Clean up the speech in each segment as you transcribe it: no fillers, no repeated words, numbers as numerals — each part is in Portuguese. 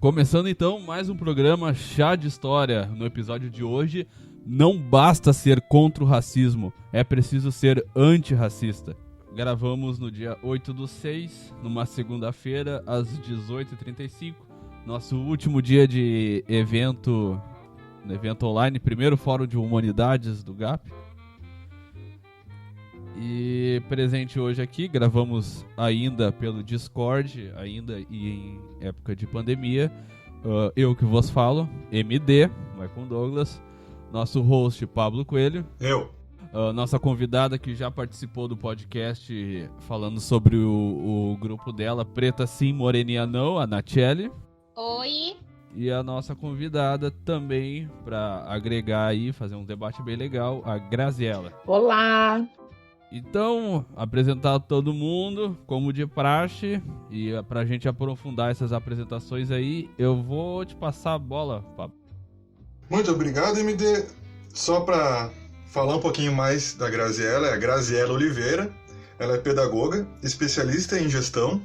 Começando então mais um programa Chá de História. No episódio de hoje, não basta ser contra o racismo, é preciso ser antirracista. Gravamos no dia 8/6, numa segunda-feira, às 18h35, nosso último dia de evento online, primeiro Fórum de Humanidades do GAP. E presente hoje aqui, gravamos ainda pelo Discord, ainda em época de pandemia. Eu que vos falo, MD, vai com Douglas. Nosso host, Pablo Coelho. Eu. Nossa convidada que já participou do podcast falando sobre o grupo dela, Preta Sim, Moreninha Não, a Nachelle. Oi. E a nossa convidada também, para agregar aí, fazer um debate bem legal, a Graziella. Olá! Então, apresentar todo mundo, como de praxe, e pra gente aprofundar essas apresentações aí, eu vou te passar a bola, Pablo. Muito obrigado, MD. Só para falar um pouquinho mais da Graziella, é a Graziella Oliveira. Ela é pedagoga, especialista em gestão,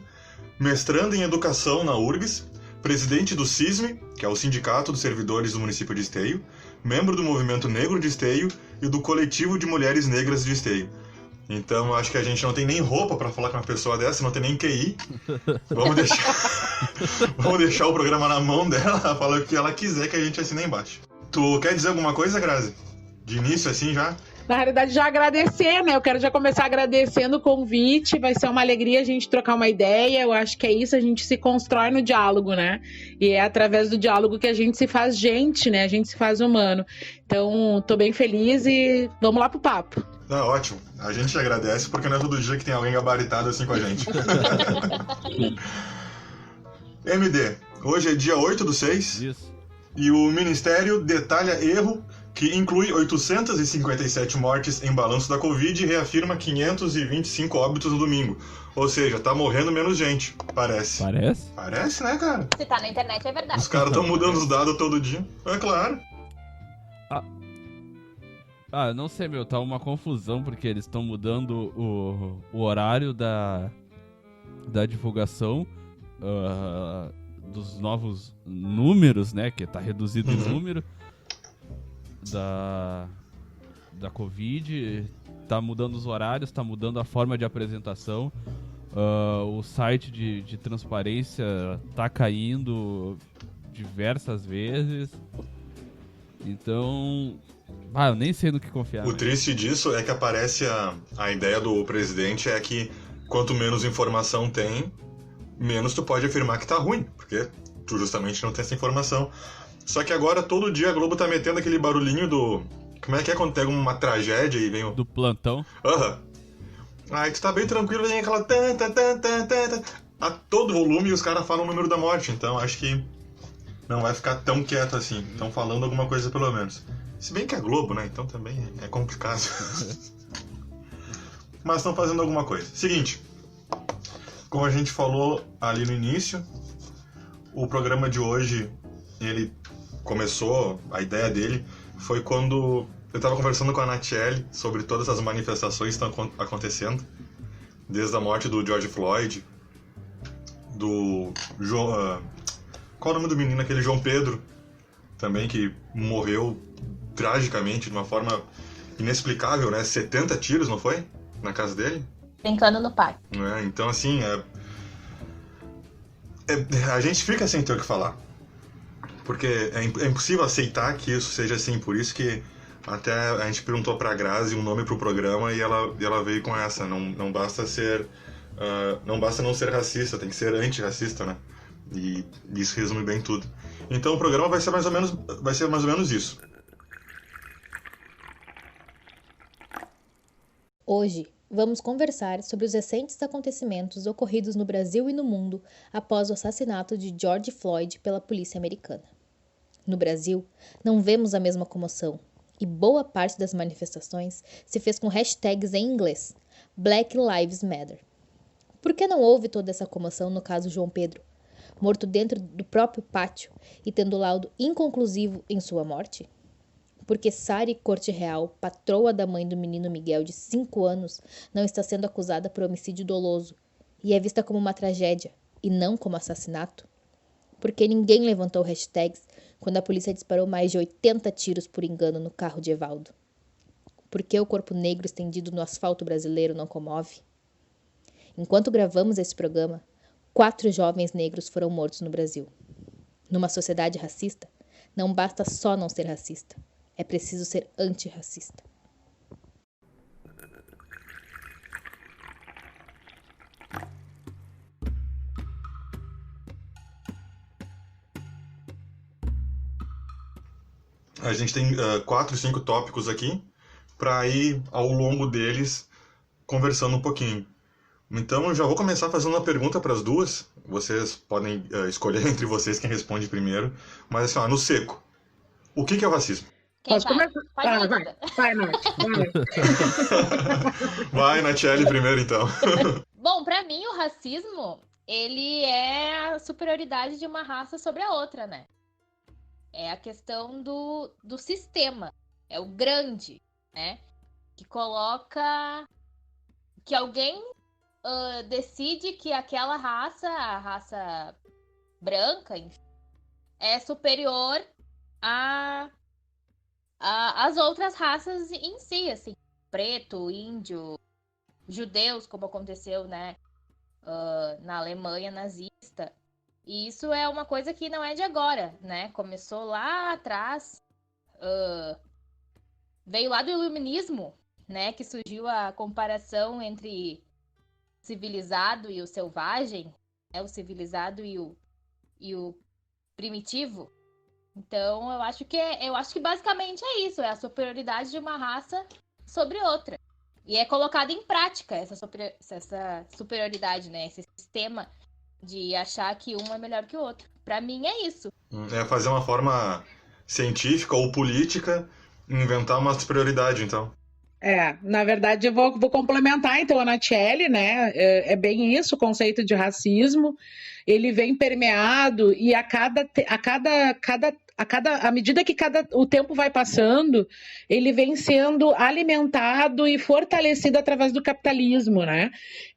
mestranda em educação na URGS, presidente do CISME, que é o Sindicato dos Servidores do Município de Esteio, membro do Movimento Negro de Esteio e do Coletivo de Mulheres Negras de Esteio. Então, acho que a gente não tem nem roupa pra falar com uma pessoa dessa, não tem nem QI. Vamos deixar o programa na mão dela, ela fala o que ela quiser que a gente assina aí embaixo. Tu quer dizer alguma coisa, Grazi? De início, assim, já? Na realidade, já agradecer, né? Eu quero já começar agradecendo o convite. Vai ser uma alegria a gente trocar uma ideia. Eu acho que é isso, a gente se constrói no diálogo, né? E é através do diálogo que a gente se faz gente, né? A gente se faz humano. Então, tô bem feliz e vamos lá pro papo. Ótimo. A gente agradece porque não é todo dia que tem alguém gabaritado assim com a gente. MD, hoje é dia 8/6. Isso. E o Ministério detalha erro que inclui 857 mortes em balanço da Covid e reafirma 525 óbitos no domingo. Ou seja, tá morrendo menos gente, parece. Parece? Parece, né, cara? Se tá na internet é verdade. Os caras estão mudando os dados todo dia. É claro. Eu não sei, tá uma confusão, porque eles estão mudando o horário da divulgação dos novos números, né, que tá reduzido o número da Covid, tá mudando os horários, tá mudando a forma de apresentação, o site de transparência tá caindo diversas vezes, então... eu nem sei no que confiar. O triste disso é que aparece a ideia do presidente é que quanto menos informação tem, menos tu pode afirmar que tá ruim, porque tu justamente não tem essa informação. Só que agora, todo dia, a Globo tá metendo aquele barulhinho do... Como é que é quando tem uma tragédia e vem o... Do plantão. Aí tu tá bem tranquilo, vem aquela... A todo volume e os caras falam o número da morte. Então, acho que não vai ficar tão quieto assim. Estão falando alguma coisa, pelo menos. Se bem que é Globo, né? Então também é complicado. Mas estão fazendo alguma coisa. Seguinte, como a gente falou ali no início, o programa de hoje, ele começou, a ideia dele foi quando eu estava conversando com a Nachelle sobre todas as manifestações que estão acontecendo, desde a morte do George Floyd, do João... qual é o nome do menino? Aquele João Pedro, também, que morreu tragicamente, de uma forma inexplicável, né? 70 tiros, não foi? Na casa dele? Brincando no parque. Então, assim, a gente fica sem ter o que falar. Porque é impossível aceitar que isso seja assim. Por isso que até a gente perguntou pra Grazi um nome pro programa e ela veio com essa. Não basta ser... não basta não ser racista, tem que ser antirracista, né? E isso resume bem tudo. Então o programa vai ser mais ou menos isso. Hoje, vamos conversar sobre os recentes acontecimentos ocorridos no Brasil e no mundo após o assassinato de George Floyd pela polícia americana. No Brasil, não vemos a mesma comoção, e boa parte das manifestações se fez com hashtags em inglês, Black Lives Matter. Por que não houve toda essa comoção no caso João Pedro, morto dentro do próprio pátio e tendo laudo inconclusivo em sua morte? Porque Sari Corte Real, patroa da mãe do menino Miguel de 5 anos, não está sendo acusada por homicídio doloso e é vista como uma tragédia e não como assassinato? Porque ninguém levantou hashtags quando a polícia disparou mais de 80 tiros por engano no carro de Evaldo. Por que o corpo negro estendido no asfalto brasileiro não comove? Enquanto gravamos esse programa, 4 jovens negros foram mortos no Brasil. Numa sociedade racista, não basta só não ser racista, é preciso ser antirracista. A gente tem 4, 5 tópicos aqui para ir ao longo deles conversando um pouquinho. Então eu já vou começar fazendo uma pergunta para as duas. Vocês podem escolher entre vocês quem responde primeiro. Mas assim, no seco. O que é o racismo? Quem Posso vai? começar? Pode ir, Vai, Duda. vai, Nath. Vai. Vai, Natiele, primeiro então. Bom, pra mim o racismo, ele é a superioridade de uma raça sobre a outra, né? É a questão do sistema. É o grande, né? Que coloca... Que alguém decide que aquela raça, a raça branca, enfim, é superior às outras raças em si, assim. Preto, índio, judeus, como aconteceu, né? Na Alemanha nazista. E isso é uma coisa que não é de agora, né? Começou lá atrás, veio lá do iluminismo, né? Que surgiu a comparação entre civilizado e o selvagem, né? O civilizado e o primitivo. Então, eu acho que basicamente é isso, é a superioridade de uma raça sobre outra. E é colocado em prática essa superioridade, né? Esse sistema de achar que um é melhor que o outro. Pra mim é isso. É fazer uma forma científica ou política, inventar uma superioridade, então. Na verdade, eu vou complementar então a Natiele, né? É bem isso, o conceito de racismo. Ele vem permeado e à medida que o tempo vai passando, ele vem sendo alimentado e fortalecido através do capitalismo, né?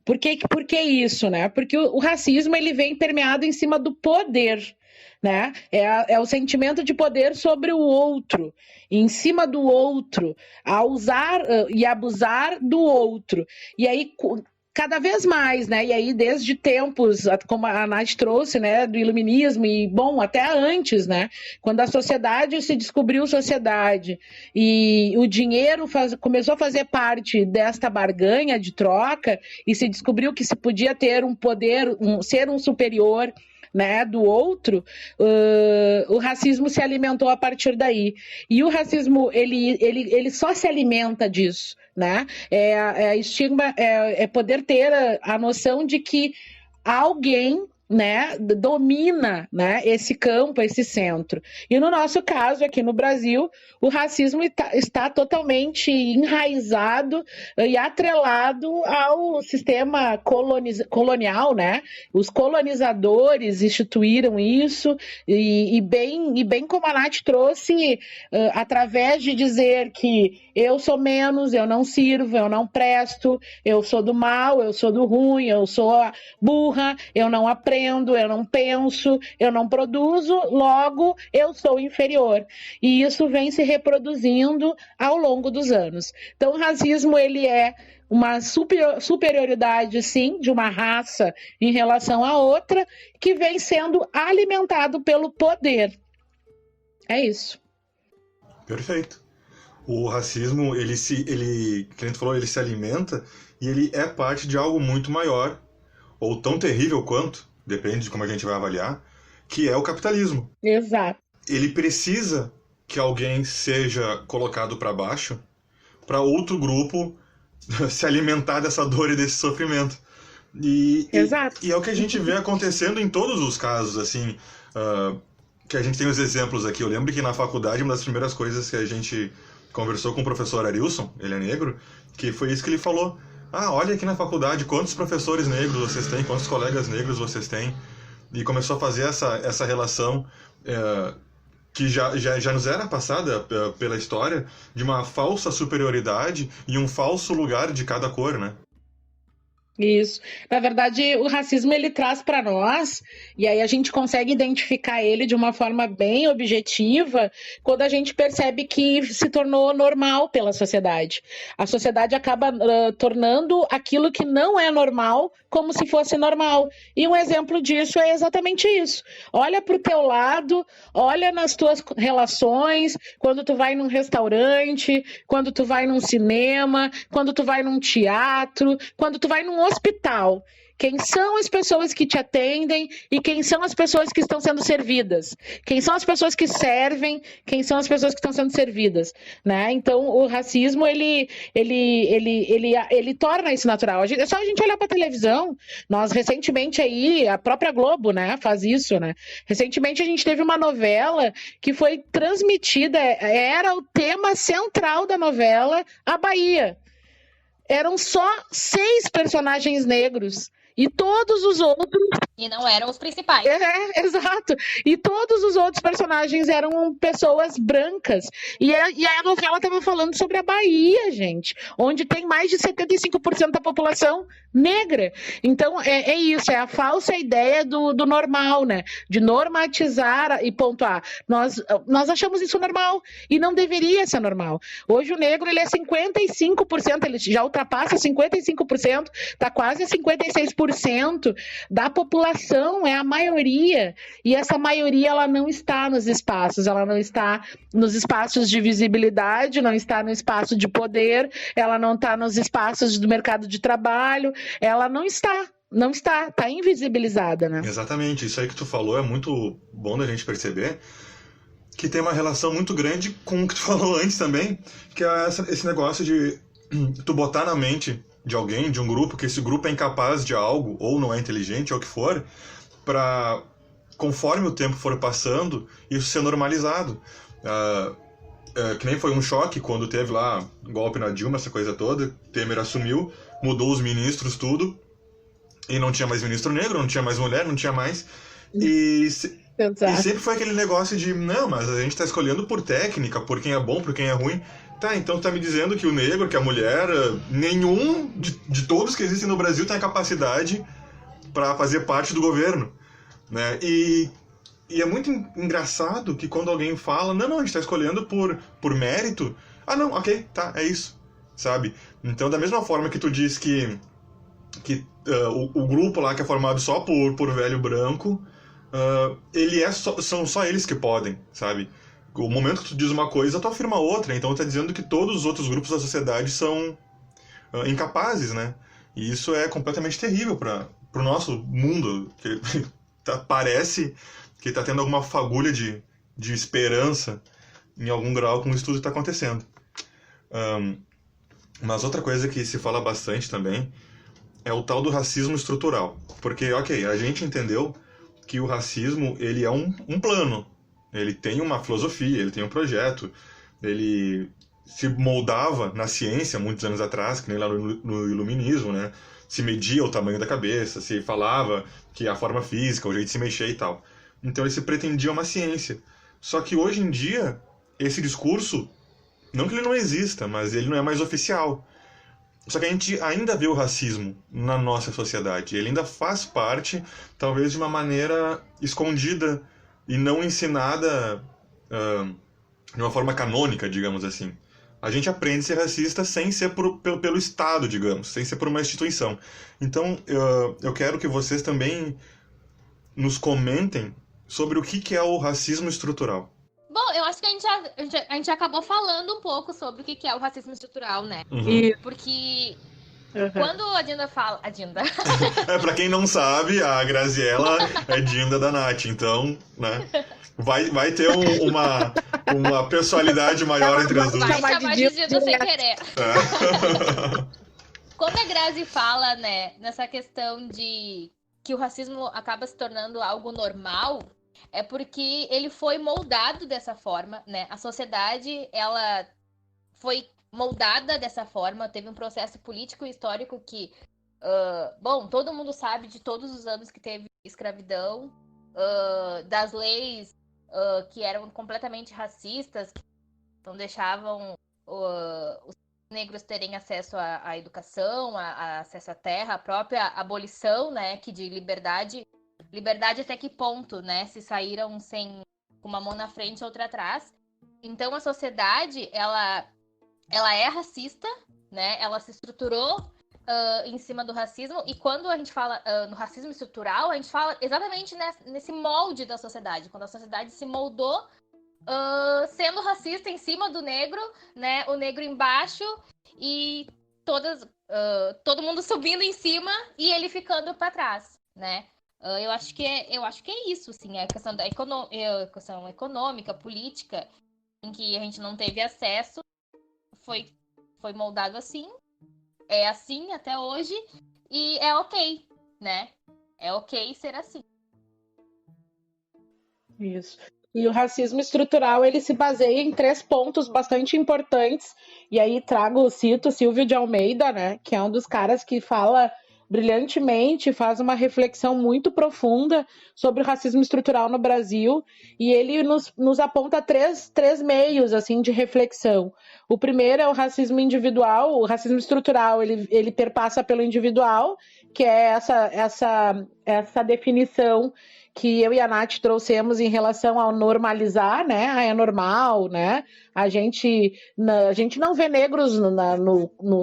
Por que isso, né? Porque o racismo ele vem permeado em cima do poder, né? É o sentimento de poder sobre o outro, em cima do outro, a usar e abusar do outro. E aí, cada vez mais, né? E aí, desde tempos, como a Nath trouxe, né? Do iluminismo e, bom, até antes, né? Quando a sociedade se descobriu sociedade e o dinheiro começou a fazer parte desta barganha de troca e se descobriu que se podia ter um poder, ser um superior, né, do outro, o racismo se alimentou a partir daí. E o racismo, ele só se alimenta disso, né? Estigma, poder ter a noção de que alguém, né, domina, né, esse campo, esse centro. E no nosso caso, aqui no Brasil, o racismo está totalmente enraizado e atrelado ao sistema colonial, né? Os colonizadores instituíram isso e bem como a Nath trouxe, através de dizer que eu sou menos, eu não sirvo, eu não presto, eu sou do mal, eu sou do ruim, eu sou burra, eu não aprendo, eu não penso, eu não produzo, logo eu sou inferior. E isso vem se reproduzindo ao longo dos anos. Então, o racismo, ele é uma superioridade, sim, de uma raça em relação à outra, que vem sendo alimentado pelo poder. É isso. Perfeito. O racismo, que a gente falou, ele se alimenta e ele é parte de algo muito maior, ou tão terrível quanto, depende de como a gente vai avaliar, que é o capitalismo. Exato. Ele precisa que alguém seja colocado para baixo para outro grupo se alimentar dessa dor e desse sofrimento. Exato. E é o que a gente vê acontecendo em todos os casos, assim, que a gente tem os exemplos aqui. Eu lembro que na faculdade, uma das primeiras coisas que a gente conversou com o professor Arilson, ele é negro, que foi isso que ele falou. Olha aqui na faculdade, quantos professores negros vocês têm, quantos colegas negros vocês têm. E começou a fazer essa relação que já nos era passada pela história, de uma falsa superioridade e um falso lugar de cada cor, né? Isso. Na verdade, o racismo ele traz para nós, e aí a gente consegue identificar ele de uma forma bem objetiva, quando a gente percebe que se tornou normal pela sociedade. A sociedade acaba tornando aquilo que não é normal como se fosse normal. E um exemplo disso é exatamente isso. Olha para o teu lado, olha nas tuas relações, quando tu vai num restaurante, quando tu vai num cinema, quando tu vai num teatro, quando tu vai num hospital. Quem são as pessoas que te atendem e quem são as pessoas que estão sendo servidas? Quem são as pessoas que servem? Quem são as pessoas que estão sendo servidas? Né? Então, o racismo, ele torna isso natural. É só a gente olhar para a televisão. Nós, recentemente, aí, a própria Globo, né, faz isso, né? Recentemente, a gente teve uma novela que foi transmitida, era o tema central da novela, a Bahia. Eram só 6 personagens negros. E todos os outros... E não eram os principais. Exato. E todos os outros personagens eram pessoas brancas. E a novela estava falando sobre a Bahia, gente. Onde tem mais de 75% da população negra. Então, é isso. É a falsa ideia do normal, né? De normatizar e pontuar. Nós achamos isso normal. E não deveria ser normal. Hoje o negro, ele é 55%. Ele já ultrapassa 55%. Está quase a 56% da população, é a maioria, e essa maioria ela não está nos espaços, ela não está nos espaços de visibilidade, não está no espaço de poder, ela não está nos espaços do mercado de trabalho, ela não está invisibilizada, né? Exatamente, isso aí que tu falou é muito bom da gente perceber, que tem uma relação muito grande com o que tu falou antes também, que é esse negócio de tu botar na mente de alguém, de um grupo, que esse grupo é incapaz de algo, ou não é inteligente, ou o que for, para, conforme o tempo for passando, isso ser normalizado. Que nem foi um choque quando teve lá golpe na Dilma, essa coisa toda, Temer assumiu, mudou os ministros, tudo, e não tinha mais ministro negro, não tinha mais mulher, não tinha mais... E sempre foi aquele negócio de, não, mas a gente tá escolhendo por técnica, por quem é bom, por quem é ruim. Tá, então tu tá me dizendo que o negro, que a mulher, nenhum de todos que existem no Brasil tem a capacidade para fazer parte do governo, né? E é muito engraçado que quando alguém fala, não, a gente tá escolhendo por mérito, não, ok, tá, é isso, sabe? Então, da mesma forma que tu diz que o grupo lá que é formado só por velho branco, são só eles que podem, sabe? O momento que tu diz uma coisa, tu afirma outra. Então tá dizendo que todos os outros grupos da sociedade são incapazes, né? E isso é completamente terrível pro nosso mundo. Que parece que tá tendo alguma fagulha de esperança em algum grau com isso tudo que tá acontecendo. Mas outra coisa que se fala bastante também é o tal do racismo estrutural. Porque, ok, a gente entendeu que o racismo, ele é um plano. Ele tem uma filosofia, ele tem um projeto, ele se moldava na ciência muitos anos atrás, que nem lá no iluminismo, né? Se media o tamanho da cabeça, se falava que a forma física, o jeito de se mexer e tal. Então ele se pretendia uma ciência. Só que hoje em dia, esse discurso, não que ele não exista, mas ele não é mais oficial. Só que a gente ainda vê o racismo na nossa sociedade. Ele ainda faz parte, talvez de uma maneira escondida e não ensinada de uma forma canônica, digamos assim. A gente aprende a ser racista sem ser pelo Estado, digamos, sem ser por uma instituição. Então, eu quero que vocês também nos comentem sobre o que é o racismo estrutural. Bom, eu acho que a gente acabou falando um pouco sobre o que é o racismo estrutural, né? Uhum. Porque quando a Dinda fala... A Dinda... Pra quem não sabe, a Graziella é Dinda da Nath, então, né? Vai ter uma personalidade maior entre as duas. Vai chamar de Dinda sem querer. Quando a Grazi fala, né, nessa questão de que o racismo acaba se tornando algo normal, é porque ele foi moldado dessa forma, né? A sociedade, ela foi moldada dessa forma, teve um processo político e histórico que, todo mundo sabe de todos os anos que teve escravidão, das leis que eram completamente racistas, que não deixavam os negros terem acesso à educação, a acesso à terra, a própria abolição, né, que de liberdade até que ponto, né, se saíram sem uma mão na frente e outra atrás. Então a sociedade, ela é racista, né, ela se estruturou em cima do racismo, e quando a gente fala no racismo estrutural, a gente fala exatamente nesse molde da sociedade, quando a sociedade se moldou sendo racista em cima do negro, né? O negro embaixo e todo mundo subindo em cima e ele ficando para trás, né? Eu acho que é isso, sim, a questão da questão econômica, política, em que a gente não teve acesso, foi moldado assim, é assim até hoje, e é ok, né? É ok ser assim. Isso. E o racismo estrutural, ele se baseia em 3 pontos bastante importantes. E aí cito Silvio de Almeida, né, que é um dos caras que fala brilhantemente, faz uma reflexão muito profunda sobre o racismo estrutural no Brasil, e ele nos aponta três meios assim de reflexão. O primeiro é o racismo individual. O racismo estrutural, ele perpassa pelo individual, que é essa definição que eu e a Nath trouxemos em relação ao normalizar, né? É normal, né? A gente não vê negros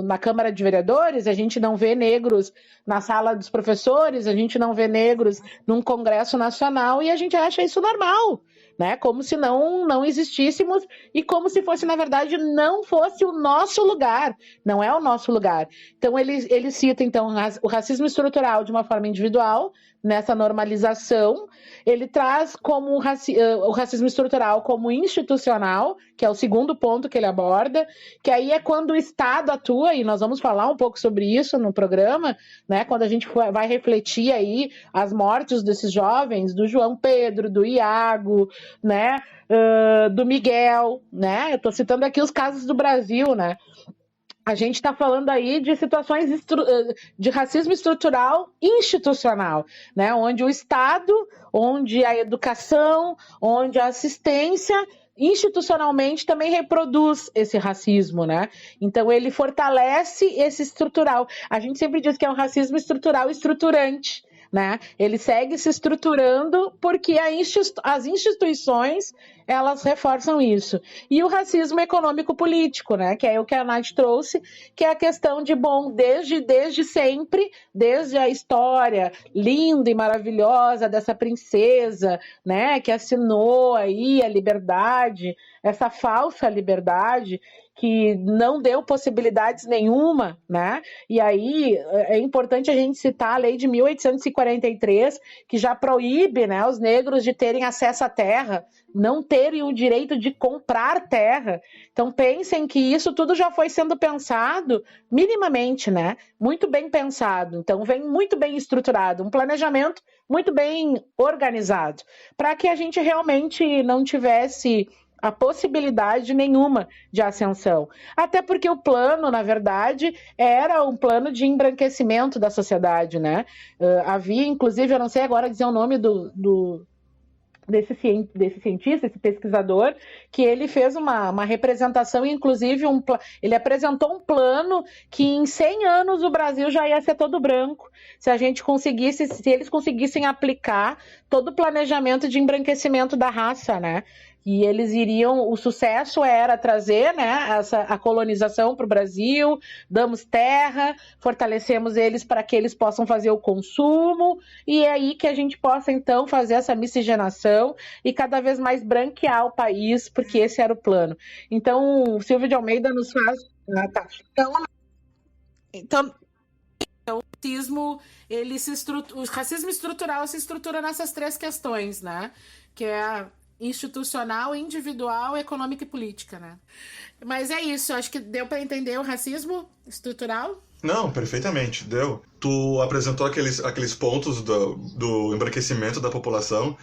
na Câmara de Vereadores, a gente não vê negros na sala dos professores, a gente não vê negros num Congresso Nacional, e a gente acha isso normal, né? Como se não existíssemos, e como se fosse, na verdade, não fosse o nosso lugar. Não é o nosso lugar. Então, ele cita, então, o racismo estrutural de uma forma individual, nessa normalização. Ele traz como o racismo estrutural como institucional, que é o segundo ponto que ele aborda, que aí é quando o Estado atua, e nós vamos falar um pouco sobre isso no programa, né? Quando a gente vai refletir aí as mortes desses jovens, do João Pedro, do Iago, né? Do Miguel, né? Eu estou citando aqui os casos do Brasil, né? A gente está falando aí de situações de racismo estrutural institucional, né? Onde o Estado, onde a educação, onde a assistência institucionalmente também reproduz esse racismo, né? Então ele fortalece esse estrutural. A gente sempre diz que é um racismo estrutural estruturante, né? Ele segue se estruturando porque as instituições, elas reforçam isso. E o racismo econômico-político, né? Que é o que a Nath trouxe, que é a questão de, desde sempre, desde a história linda e maravilhosa dessa princesa, né? Que assinou aí a liberdade, essa falsa liberdade, que não deu possibilidades nenhuma, né? E aí é importante a gente citar a lei de 1843, que já proíbe, né, os negros de terem acesso à terra, não terem o direito de comprar terra. Então pensem que isso tudo já foi sendo pensado minimamente, né? Muito bem pensado. Então vem muito bem estruturado, um planejamento muito bem organizado, para que a gente realmente não tivesse a possibilidade nenhuma de ascensão. Até porque o plano, na verdade, era um plano de embranquecimento da sociedade, né? Havia, inclusive, eu não sei agora dizer o nome desse cientista, esse pesquisador, que ele fez uma representação, inclusive ele apresentou um plano que em 100 anos o Brasil já ia ser todo branco, se eles conseguissem aplicar todo o planejamento de embranquecimento da raça, né? E eles o sucesso era trazer, né, a colonização para o Brasil, damos terra, fortalecemos eles para que eles possam fazer o consumo, e é aí que a gente possa, então, fazer essa miscigenação e cada vez mais branquear o país, porque esse era o plano. Então, o Silvio de Almeida nos faz... Ah, tá. Então o racismo estrutural se estrutura nessas 3 questões, né? Que é a institucional, individual, econômica e política, né? Mas é isso, acho que deu para entender o racismo estrutural? Não, perfeitamente, deu. Tu apresentou aqueles pontos do embranquecimento da população,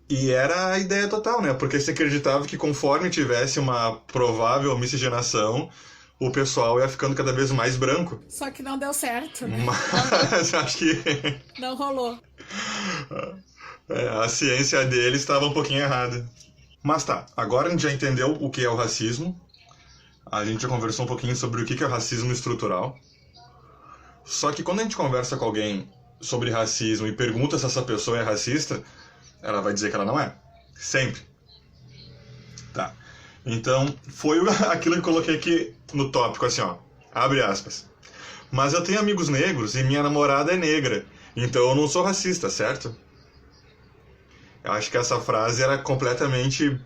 e era a ideia total, né? Porque se acreditava que conforme tivesse uma provável miscigenação, o pessoal ia ficando cada vez mais branco. Só que não deu certo, né? Mas acho que... não rolou. A ciência dele estava um pouquinho errada. Mas tá, agora a gente já entendeu o que é o racismo. a gente já conversou um pouquinho sobre o que é o racismo estrutural. Só que quando a gente conversa com alguém sobre racismo e pergunta se essa pessoa é racista, ela vai dizer que ela não é. Sempre. Tá. Então, foi aquilo que eu coloquei aqui no tópico, assim, ó. Abre aspas. Mas eu tenho amigos negros e minha namorada é negra. Então eu não sou racista, certo? Eu acho que essa frase era completamente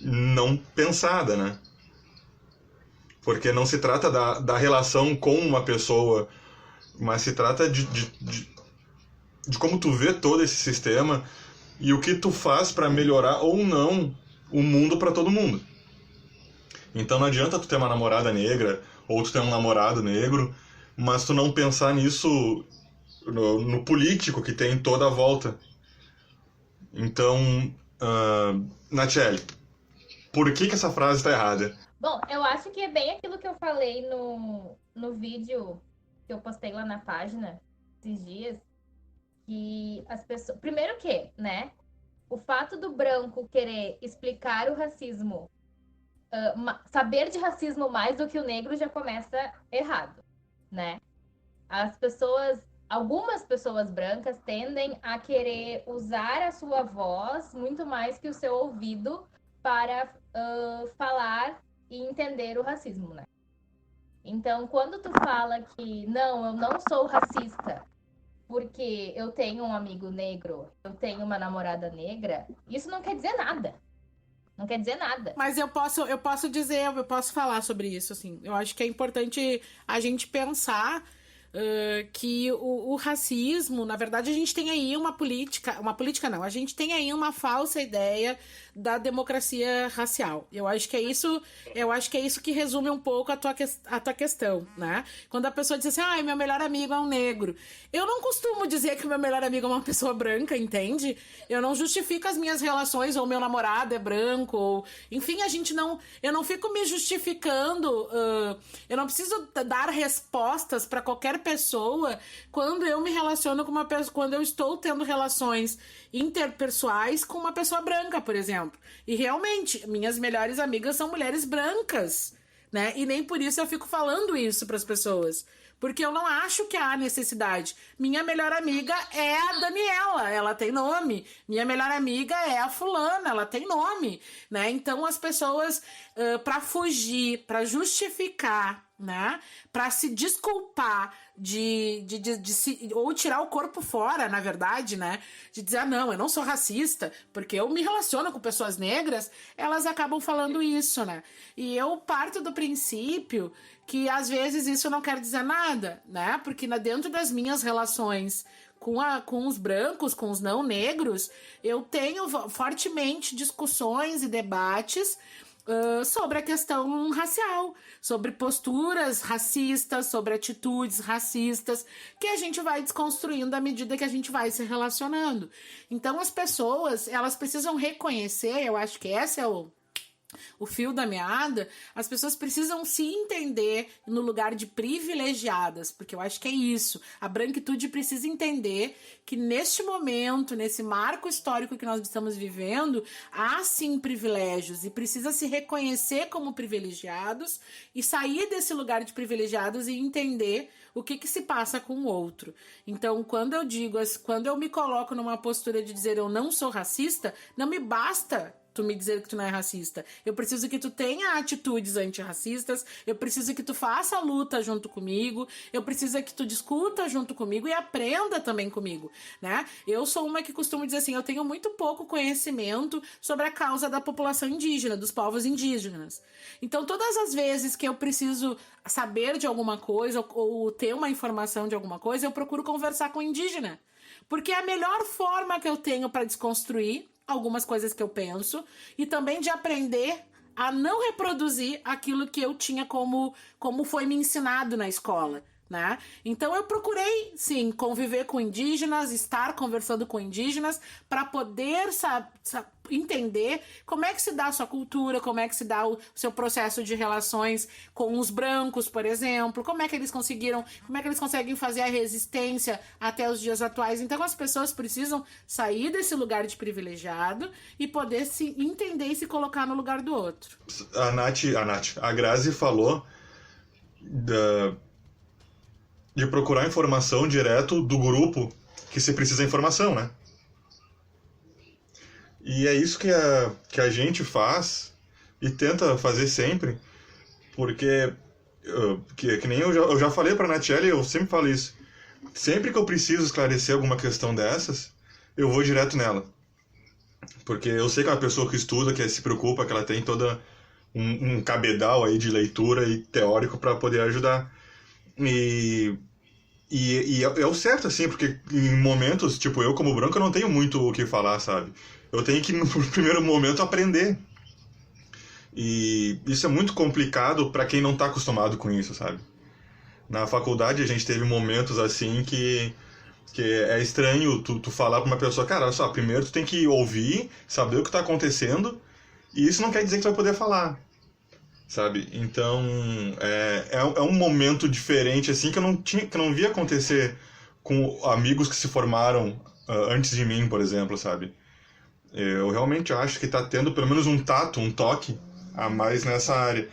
não pensada, né? Porque não se trata da relação com uma pessoa, mas se trata de como tu vê todo esse sistema e o que tu faz para melhorar ou não o mundo para todo mundo. Então não adianta tu ter uma namorada negra ou tu ter um namorado negro, mas tu não pensar nisso no político que tem toda a volta. Então, Nachelle, por que essa frase está errada? Bom, eu acho que é bem aquilo que eu falei no vídeo que eu postei lá na página esses dias, que as pessoas... Primeiro que, né, o fato do branco querer explicar o racismo, saber de racismo mais do que o negro já começa errado, né? Algumas pessoas brancas tendem a querer usar a sua voz muito mais que o seu ouvido para falar e entender o racismo, né? Então, quando tu fala que não, eu não sou racista porque eu tenho um amigo negro, eu tenho uma namorada negra, isso não quer dizer nada. Não quer dizer nada. Mas eu posso falar sobre isso, assim. Eu acho que é importante a gente pensar que o racismo, na verdade, a gente tem aí uma política não, a gente tem aí uma falsa ideia da democracia racial. Eu acho que é isso que resume um pouco a tua questão, né? Quando a pessoa diz assim, meu melhor amigo é um negro. Eu não costumo dizer que o meu melhor amigo é uma pessoa branca, entende? Eu não justifico as minhas relações, ou meu namorado é branco, ou... Enfim, eu não fico me justificando, eu não preciso dar respostas para qualquer pessoa quando eu me relaciono com uma pessoa, quando eu estou tendo relações interpessoais com uma pessoa branca, por exemplo. E realmente, minhas melhores amigas são mulheres brancas, né? E nem por isso eu fico falando isso para as pessoas. Porque eu não acho que há necessidade. Minha melhor amiga é a Daniela, ela tem nome. Minha melhor amiga é a fulana, ela tem nome, né? Então as pessoas, para fugir, para justificar, né? Para se desculpar ou tirar o corpo fora, na verdade, né? De dizer, não, eu não sou racista, porque eu me relaciono com pessoas negras, elas acabam falando isso, né? E eu parto do princípio que às vezes isso não quer dizer nada, né? Porque dentro das minhas relações com os brancos, com os não negros, eu tenho fortemente discussões e debates sobre a questão racial, sobre posturas racistas, sobre atitudes racistas, que a gente vai desconstruindo à medida que a gente vai se relacionando. Então as pessoas, elas precisam reconhecer, eu acho que esse é o fio da meada, as pessoas precisam se entender no lugar de privilegiadas, porque eu acho que é isso. A branquitude precisa entender que neste momento, nesse marco histórico que nós estamos vivendo, há sim privilégios e precisa se reconhecer como privilegiados e sair desse lugar de privilegiados e entender o que se passa com o outro. Então, quando eu me coloco numa postura de dizer eu não sou racista, não me basta tu me dizer que tu não é racista. Eu preciso que tu tenha atitudes antirracistas, eu preciso que tu faça a luta junto comigo, eu preciso que tu discuta junto comigo e aprenda também comigo, né? Eu sou uma que costumo dizer assim, eu tenho muito pouco conhecimento sobre a causa da população indígena, dos povos indígenas. Então, todas as vezes que eu preciso saber de alguma coisa ou ter uma informação de alguma coisa, eu procuro conversar com o indígena. Porque é a melhor forma que eu tenho para desconstruir algumas coisas que eu penso e também de aprender a não reproduzir aquilo que eu tinha como foi me ensinado na escola, né? Então eu procurei, sim, conviver com indígenas, estar conversando com indígenas para poder entender como é que se dá a sua cultura, como é que se dá o seu processo de relações com os brancos, por exemplo, como é que eles conseguem fazer a resistência até os dias atuais. Então as pessoas precisam sair desse lugar de privilegiado e poder se entender e se colocar no lugar do outro. A Grazi falou de procurar informação direto do grupo que se precisa de informação, né? E é isso que a gente faz e tenta fazer sempre, porque que nem eu já falei pra Natiele, eu sempre falo isso. Sempre que eu preciso esclarecer alguma questão dessas, eu vou direto nela. Porque eu sei que é uma pessoa que estuda, que se preocupa, que ela tem toda um cabedal aí de leitura e teórico para poder ajudar. E é o certo, assim, porque em momentos, tipo, eu como branco, eu não tenho muito o que falar, sabe? Eu tenho que, no primeiro momento, aprender. E isso é muito complicado para quem não tá acostumado com isso, sabe? Na faculdade a gente teve momentos assim que é estranho tu falar pra uma pessoa, cara, olha só, primeiro tu tem que ouvir, saber o que tá acontecendo, e isso não quer dizer que tu vai poder falar, sabe? Então, é um momento diferente, assim, que eu não vi acontecer com amigos que se formaram antes de mim, por exemplo, sabe? Eu realmente acho que tá tendo pelo menos um toque a mais nessa área.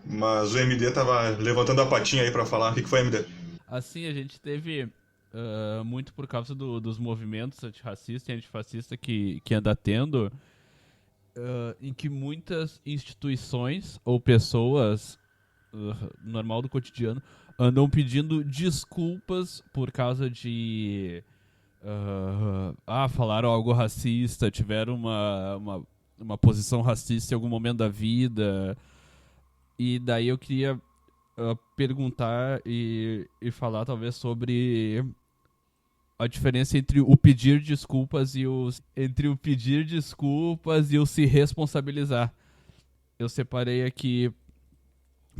Mas o MD tava levantando a patinha aí pra falar. O que foi, MD? Assim, a gente teve muito por causa dos movimentos antirracista e antifascista que anda tendo, em que muitas instituições ou pessoas normal do cotidiano andam pedindo desculpas por causa de falaram algo racista, tiveram uma posição racista em algum momento da vida. E daí eu queria perguntar e falar talvez sobre a diferença entre o pedir desculpas e o se responsabilizar. Eu separei aqui,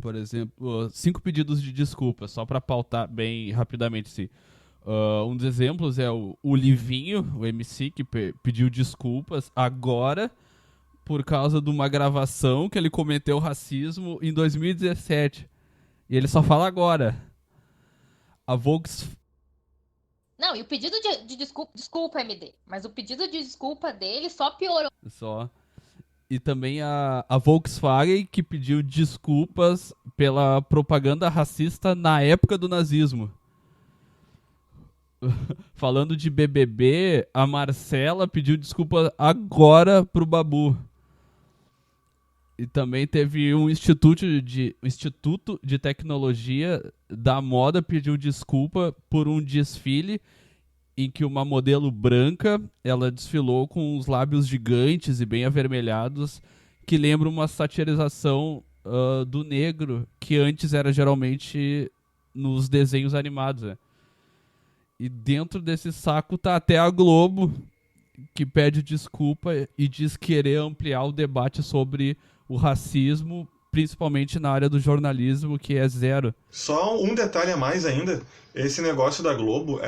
por exemplo, 5 pedidos de desculpas, só para pautar bem rapidamente. Sim. Um dos exemplos é o Livinho, o MC, que pediu desculpas agora por causa de uma gravação que ele cometeu racismo em 2017. E ele só fala agora. A Volkswagen... Não, e o pedido de desculpa, MD, mas o pedido de desculpa dele só piorou. Só. E também a Volkswagen, que pediu desculpas pela propaganda racista na época do nazismo. Falando de BBB, a Marcela pediu desculpa agora pro Babu. E também teve um Instituto de Tecnologia da Moda pediu desculpa por um desfile em que uma modelo branca, ela desfilou com os lábios gigantes e bem avermelhados, que lembra uma satirização do negro, que antes era geralmente nos desenhos animados. Né? E dentro desse saco tá até a Globo, que pede desculpa e diz querer ampliar o debate sobre o racismo, principalmente na área do jornalismo, que é zero. Só um detalhe a mais ainda, esse negócio da Globo,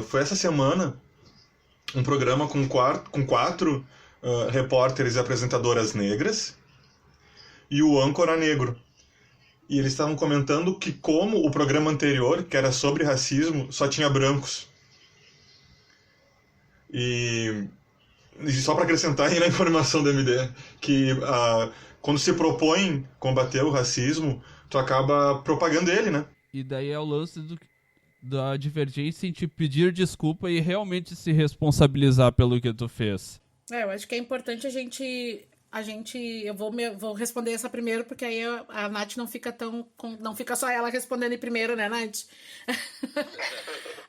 foi essa semana um programa com 4 repórteres e apresentadoras negras e o âncora negro. E eles estavam comentando que como o programa anterior, que era sobre racismo, só tinha brancos. E só para acrescentar aí na informação do MD, que quando se propõe combater o racismo, tu acaba propagando ele, né? E daí é o lance da divergência em te pedir desculpa e realmente se responsabilizar pelo que tu fez. Eu acho que é importante a gente eu vou responder essa primeiro, porque aí a Nath não fica só ela respondendo primeiro, né, Nath?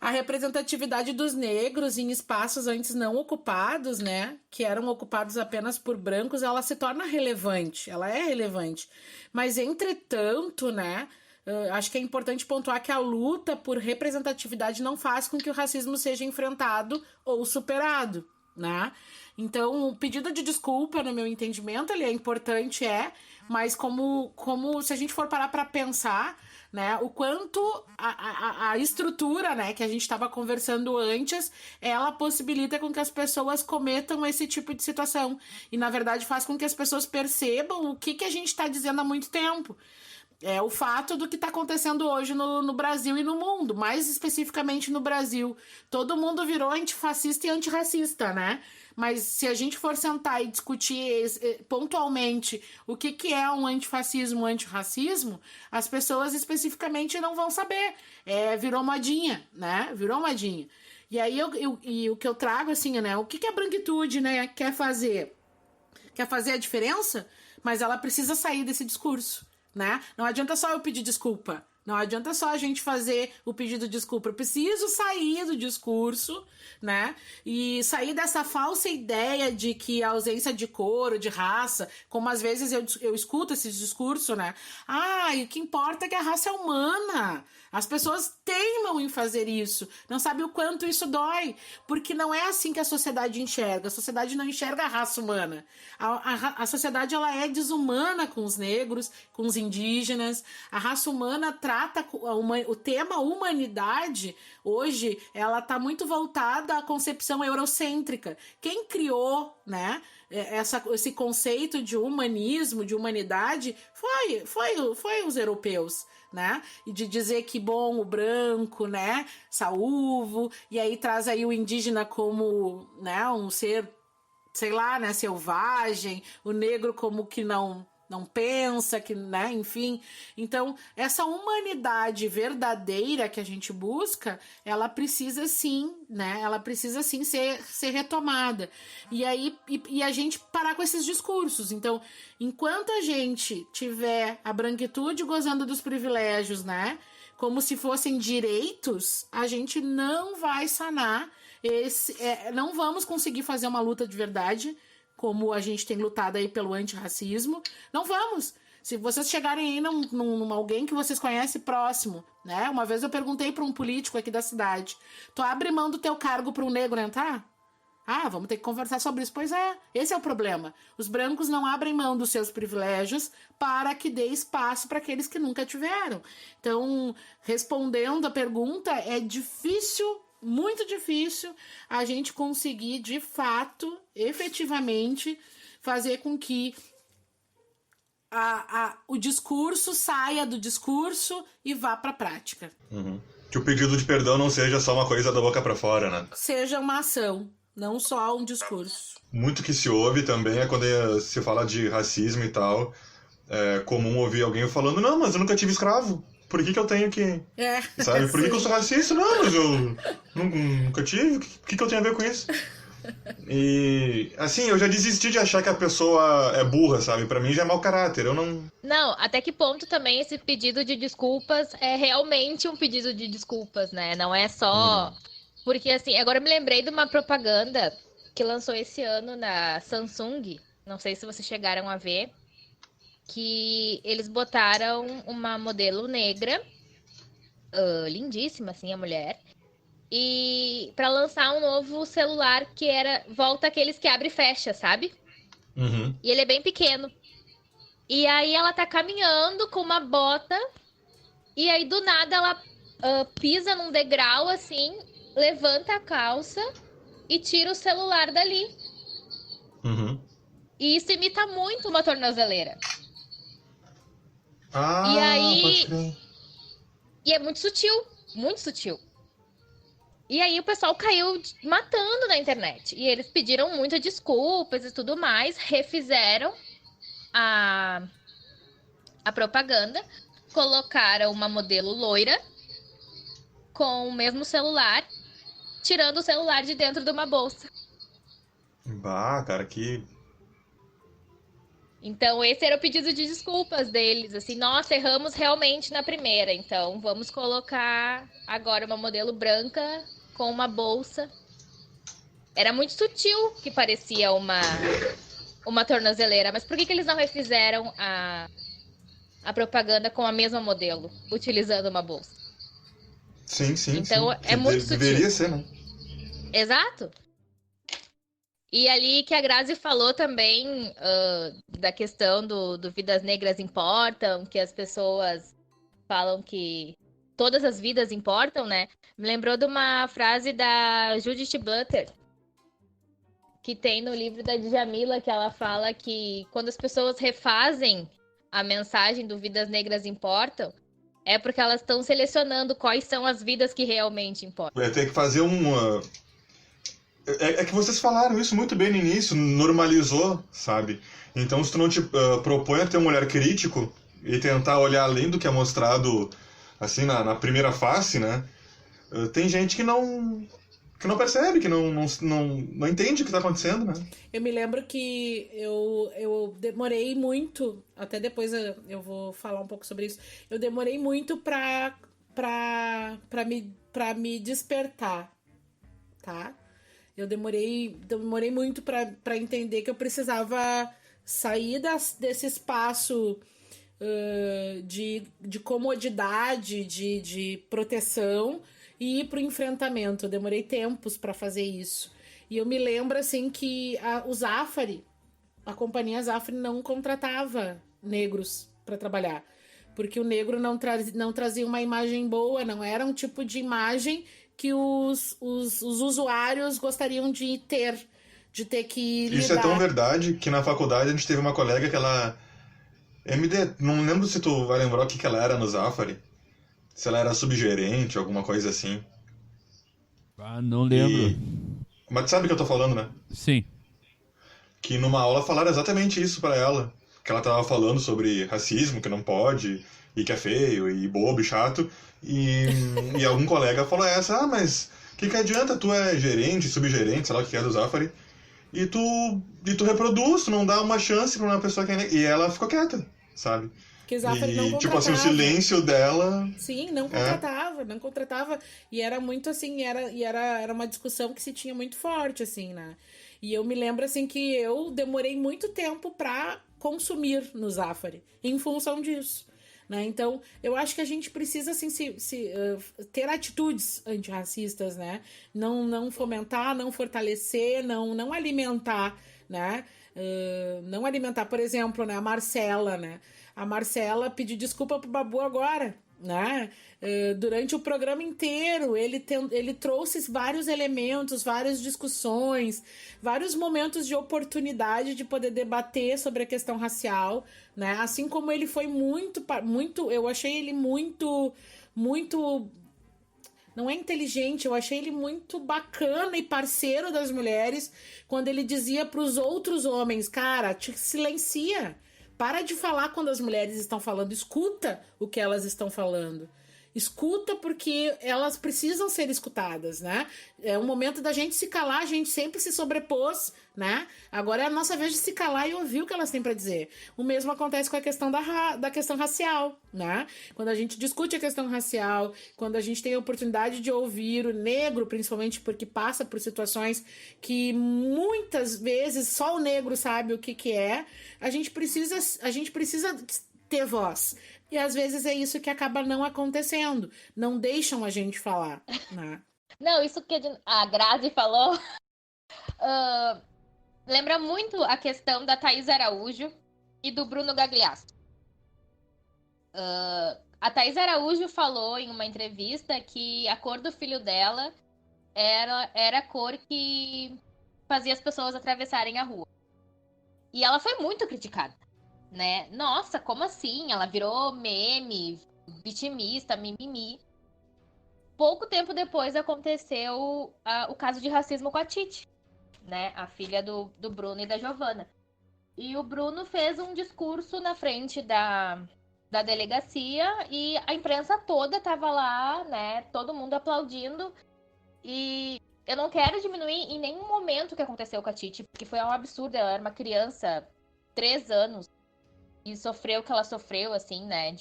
A representatividade dos negros em espaços antes não ocupados, né, que eram ocupados apenas por brancos, ela se torna relevante, ela é relevante. Mas, entretanto, né, acho que é importante pontuar que a luta por representatividade não faz com que o racismo seja enfrentado ou superado. né? Então, o pedido de desculpa, no meu entendimento, ele é importante, mas como se a gente for parar para pensar, né, o quanto a estrutura, né, que a gente estava conversando antes, ela possibilita com que as pessoas cometam esse tipo de situação. E, na verdade, faz com que as pessoas percebam o que a gente está dizendo há muito tempo. É o fato do que está acontecendo hoje no Brasil e no mundo, mais especificamente no Brasil. Todo mundo virou antifascista e antirracista, né? Mas se a gente for sentar e discutir pontualmente o que é um antifascismo, um antirracismo, as pessoas especificamente não vão saber. Virou modinha, né? Virou modinha. E aí o que eu trago, assim, né? O que a branquitude, né, quer fazer? Quer fazer a diferença? Mas ela precisa sair desse discurso, né? Não adianta só eu pedir desculpa. Não adianta só a gente fazer o pedido de desculpa. Eu preciso sair do discurso, né? E sair dessa falsa ideia de que a ausência de cor ou de raça, como às vezes eu escuto esse discurso, né? E o que importa é que a raça é humana. As pessoas teimam em fazer isso. Não sabem o quanto isso dói. Porque não é assim que a sociedade enxerga. A sociedade não enxerga a raça humana. A sociedade, ela é desumana com os negros, com os indígenas. A raça humana trata o tema humanidade, hoje, ela está muito voltada à concepção eurocêntrica. Quem criou, né, esse conceito de humanismo, de humanidade, foi os europeus, né? E de dizer que, bom, o branco, né, saúvo, e aí traz aí o indígena como, né, um ser, sei lá, né, selvagem, o negro como que não pensa, que, né, enfim. Então, essa humanidade verdadeira que a gente busca, ela precisa sim, né, ela precisa sim ser retomada. E aí, e a gente parar com esses discursos. Então, enquanto a gente tiver a branquitude gozando dos privilégios, né, como se fossem direitos, a gente não vai sanar não vamos conseguir fazer uma luta de verdade, como a gente tem lutado aí pelo antirracismo. Não vamos. Se vocês chegarem aí num alguém que vocês conhecem próximo, né? Uma vez eu perguntei para um político aqui da cidade: tu abre mão do teu cargo para um negro entrar? Vamos ter que conversar sobre isso. Pois é, esse é o problema. Os brancos não abrem mão dos seus privilégios para que dê espaço para aqueles que nunca tiveram. Então, respondendo a pergunta, é difícil, muito difícil, a gente conseguir, de fato, efetivamente, fazer com que o discurso saia do discurso e vá para a prática. Uhum. Que o pedido de perdão não seja só uma coisa da boca para fora, né? Seja uma ação, não só um discurso. Muito que se ouve também é quando se fala de racismo e tal. É comum ouvir alguém falando: não, mas eu nunca tive escravo. Por que eu tenho que... Sabe? Por que eu sou racista? Não, mas eu nunca tive. O que eu tenho a ver com isso? E, assim, eu já desisti de achar que a pessoa é burra, sabe? Pra mim já é mau caráter, eu não... Não, até que ponto também esse pedido de desculpas é realmente um pedido de desculpas, né? Não é só... Porque, assim, agora eu me lembrei de uma propaganda que lançou esse ano na Samsung. Não sei se vocês chegaram a ver. Que eles botaram uma modelo negra, lindíssima, assim, a mulher, e para lançar um novo celular que volta aqueles que abre e fecha, sabe? Uhum. E ele é bem pequeno. E aí ela tá caminhando com uma bota, e aí do nada ela pisa num degrau, assim, levanta a calça e tira o celular dali. Uhum. E isso imita muito uma tornozeleira. E aí... E é muito sutil, muito sutil. E aí o pessoal caiu matando na internet. E eles pediram muitas desculpas e tudo mais, refizeram a propaganda, colocaram uma modelo loira com o mesmo celular, tirando o celular de dentro de uma bolsa. Cara, que... Então, esse era o pedido de desculpas deles, assim, nossa, erramos realmente na primeira, então vamos colocar agora uma modelo branca com uma bolsa. Era muito sutil que parecia uma tornozeleira, mas por que eles não refizeram a propaganda com a mesma modelo, utilizando uma bolsa? Sim. Então, é muito sutil. Deveria ser, né? Exato. E ali que a Grazi falou também da questão do Vidas Negras Importam, que as pessoas falam que todas as vidas importam, né? Me lembrou de uma frase da Judith Butler, que tem no livro da Djamila, que ela fala que quando as pessoas refazem a mensagem do Vidas Negras Importam, é porque elas estão selecionando quais são as vidas que realmente importam. Vai ter que fazer uma... É que vocês falaram isso muito bem no início, normalizou, sabe? Então, se tu não te propõe a ter um olhar crítico e tentar olhar além do que é mostrado, assim, na primeira face, né? Tem gente que não percebe, que não entende o que está acontecendo, né? Eu me lembro que eu demorei muito, até depois eu vou falar um pouco sobre isso, eu demorei muito pra me despertar, tá? Eu demorei muito pra entender que eu precisava sair desse espaço de comodidade, de proteção e ir pro enfrentamento. Eu demorei tempos pra fazer isso. E eu me lembro, assim, que o Zafari, a companhia Zafari não contratava negros pra trabalhar. Porque o negro não trazia uma imagem boa, não era um tipo de imagem que os usuários gostariam de ter que lidar. Isso é tão verdade que na faculdade a gente teve uma colega que ela... não lembro se tu vai lembrar o que ela era no Zafari. Se ela era subgerente, alguma coisa assim. Ah, não lembro. Mas tu sabe o que eu tô falando, né? Sim. Que numa aula falaram exatamente isso pra ela. Que ela tava falando sobre racismo, que não pode, e que é feio, e bobo, e chato. E algum colega falou mas que adianta? Tu é gerente, subgerente, sei lá o que é do Zafari, e tu reproduz, tu não dá uma chance pra uma pessoa que é negra. E ela ficou quieta, sabe? Que Zafari não contratava. Tipo assim, o silêncio dela... Sim, não contratava. E era muito assim, era uma discussão que se tinha muito forte, assim, né? E eu me lembro, assim, que eu demorei muito tempo pra consumir no Zafari, em função disso. Né? Então, eu acho que a gente precisa assim, ter atitudes antirracistas, né? Não fomentar, não fortalecer, não alimentar, né? Não alimentar, por exemplo, né? A Marcela, né? A Marcela pediu desculpa pro Babu agora, né? Durante o programa inteiro ele trouxe vários elementos, várias discussões, vários momentos de oportunidade de poder debater sobre a questão racial, né? Assim como ele foi muito, eu achei ele muito não é inteligente, eu achei ele muito bacana e parceiro das mulheres quando ele dizia para os outros homens, cara, te silencia. Para de falar quando as mulheres estão falando. Escuta o que elas estão falando. Escuta porque elas precisam ser escutadas, né? É o momento da gente se calar, a gente sempre se sobrepôs, né? Agora é a nossa vez de se calar e ouvir o que elas têm para dizer. O mesmo acontece com a questão da questão racial, né? Quando a gente discute a questão racial, quando a gente tem a oportunidade de ouvir o negro, principalmente porque passa por situações que muitas vezes só o negro sabe o que é, a gente precisa ter voz. E às vezes é isso que acaba não acontecendo. Não deixam a gente falar, né? Não, isso que a Grazi falou lembra muito a questão da Thaís Araújo e do Bruno Gagliasso. A Thaís Araújo falou em uma entrevista que a cor do filho dela era a cor que fazia as pessoas atravessarem a rua. E ela foi muito criticada. Né? Nossa, como assim? Ela virou meme, vitimista, mimimi. Pouco tempo depois aconteceu o caso de racismo com a Titi, né? A filha do Bruno e da Giovana. E o Bruno fez um discurso na frente da delegacia e a imprensa toda tava lá, né? Todo mundo aplaudindo. E eu não quero diminuir em nenhum momento o que aconteceu com a Titi, porque foi um absurdo. Ela era uma criança, 3 anos. E sofreu o que ela sofreu, assim, né,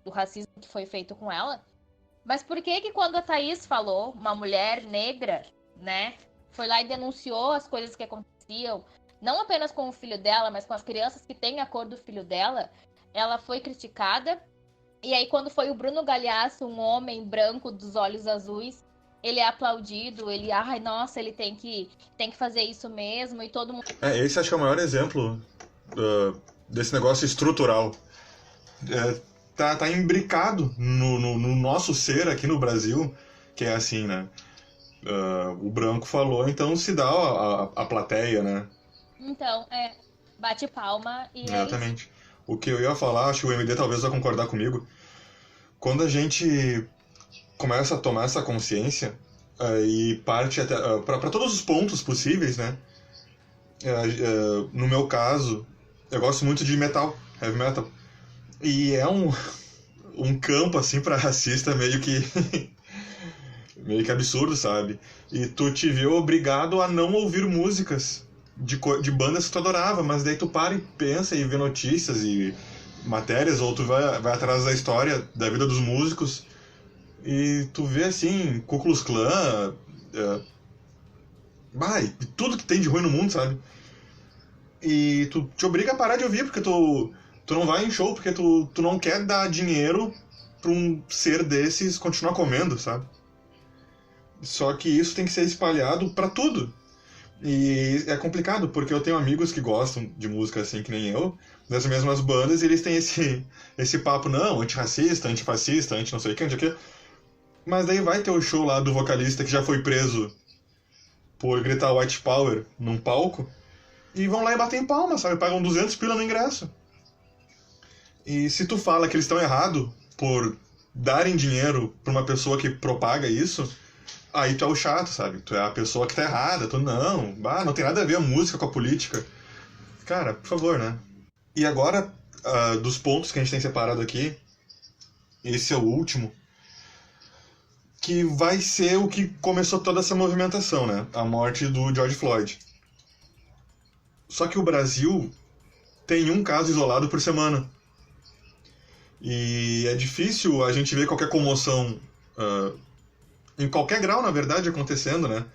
do racismo que foi feito com ela. Mas por que quando a Thaís falou, uma mulher negra, né, foi lá e denunciou as coisas que aconteciam, não apenas com o filho dela, mas com as crianças que têm a cor do filho dela, ela foi criticada. E aí quando foi o Bruno Gagliasso, um homem branco dos olhos azuis, ele é aplaudido, ele, ai, nossa, ele tem que fazer isso mesmo, e todo mundo... Esse acho que é o maior exemplo desse negócio estrutural. Tá imbricado no nosso ser aqui no Brasil, que é assim, né? O branco falou, então se dá a plateia, né? Então, bate palma e Exatamente. O que eu ia falar, acho que o MD talvez vai concordar comigo, quando a gente começa a tomar essa consciência e parte até para todos os pontos possíveis, né? No meu caso, eu gosto muito de metal, heavy metal. E é um campo, assim, pra racista meio que meio que absurdo, sabe? E tu te vê obrigado a não ouvir músicas de bandas que tu adorava, mas daí tu para e pensa e vê notícias e matérias, ou tu vai atrás da história da vida dos músicos e tu vê, assim, Ku Klux Klan, tudo que tem de ruim no mundo, sabe? E tu te obriga a parar de ouvir, porque tu não vai em show, porque tu não quer dar dinheiro pra um ser desses continuar comendo, sabe? Só que isso tem que ser espalhado pra tudo. E é complicado, porque eu tenho amigos que gostam de música assim que nem eu, das mesmas bandas, e eles têm esse papo, não, antirracista, antifascista, anti não sei o que, mas daí vai ter o show lá do vocalista que já foi preso por gritar White Power num palco, e vão lá e batem palma, sabe? Pagam 200 pila no ingresso. E se tu fala que eles estão errados por darem dinheiro pra uma pessoa que propaga isso, aí tu é o chato, sabe? Tu é a pessoa que tá errada, tu não tem nada a ver a música com a política. Cara, por favor, né? E agora, dos pontos que a gente tem separado aqui, esse é o último, que vai ser o que começou toda essa movimentação, né? A morte do George Floyd. Só que o Brasil tem um caso isolado por semana. E é difícil a gente ver qualquer comoção em qualquer grau, na verdade, acontecendo, né?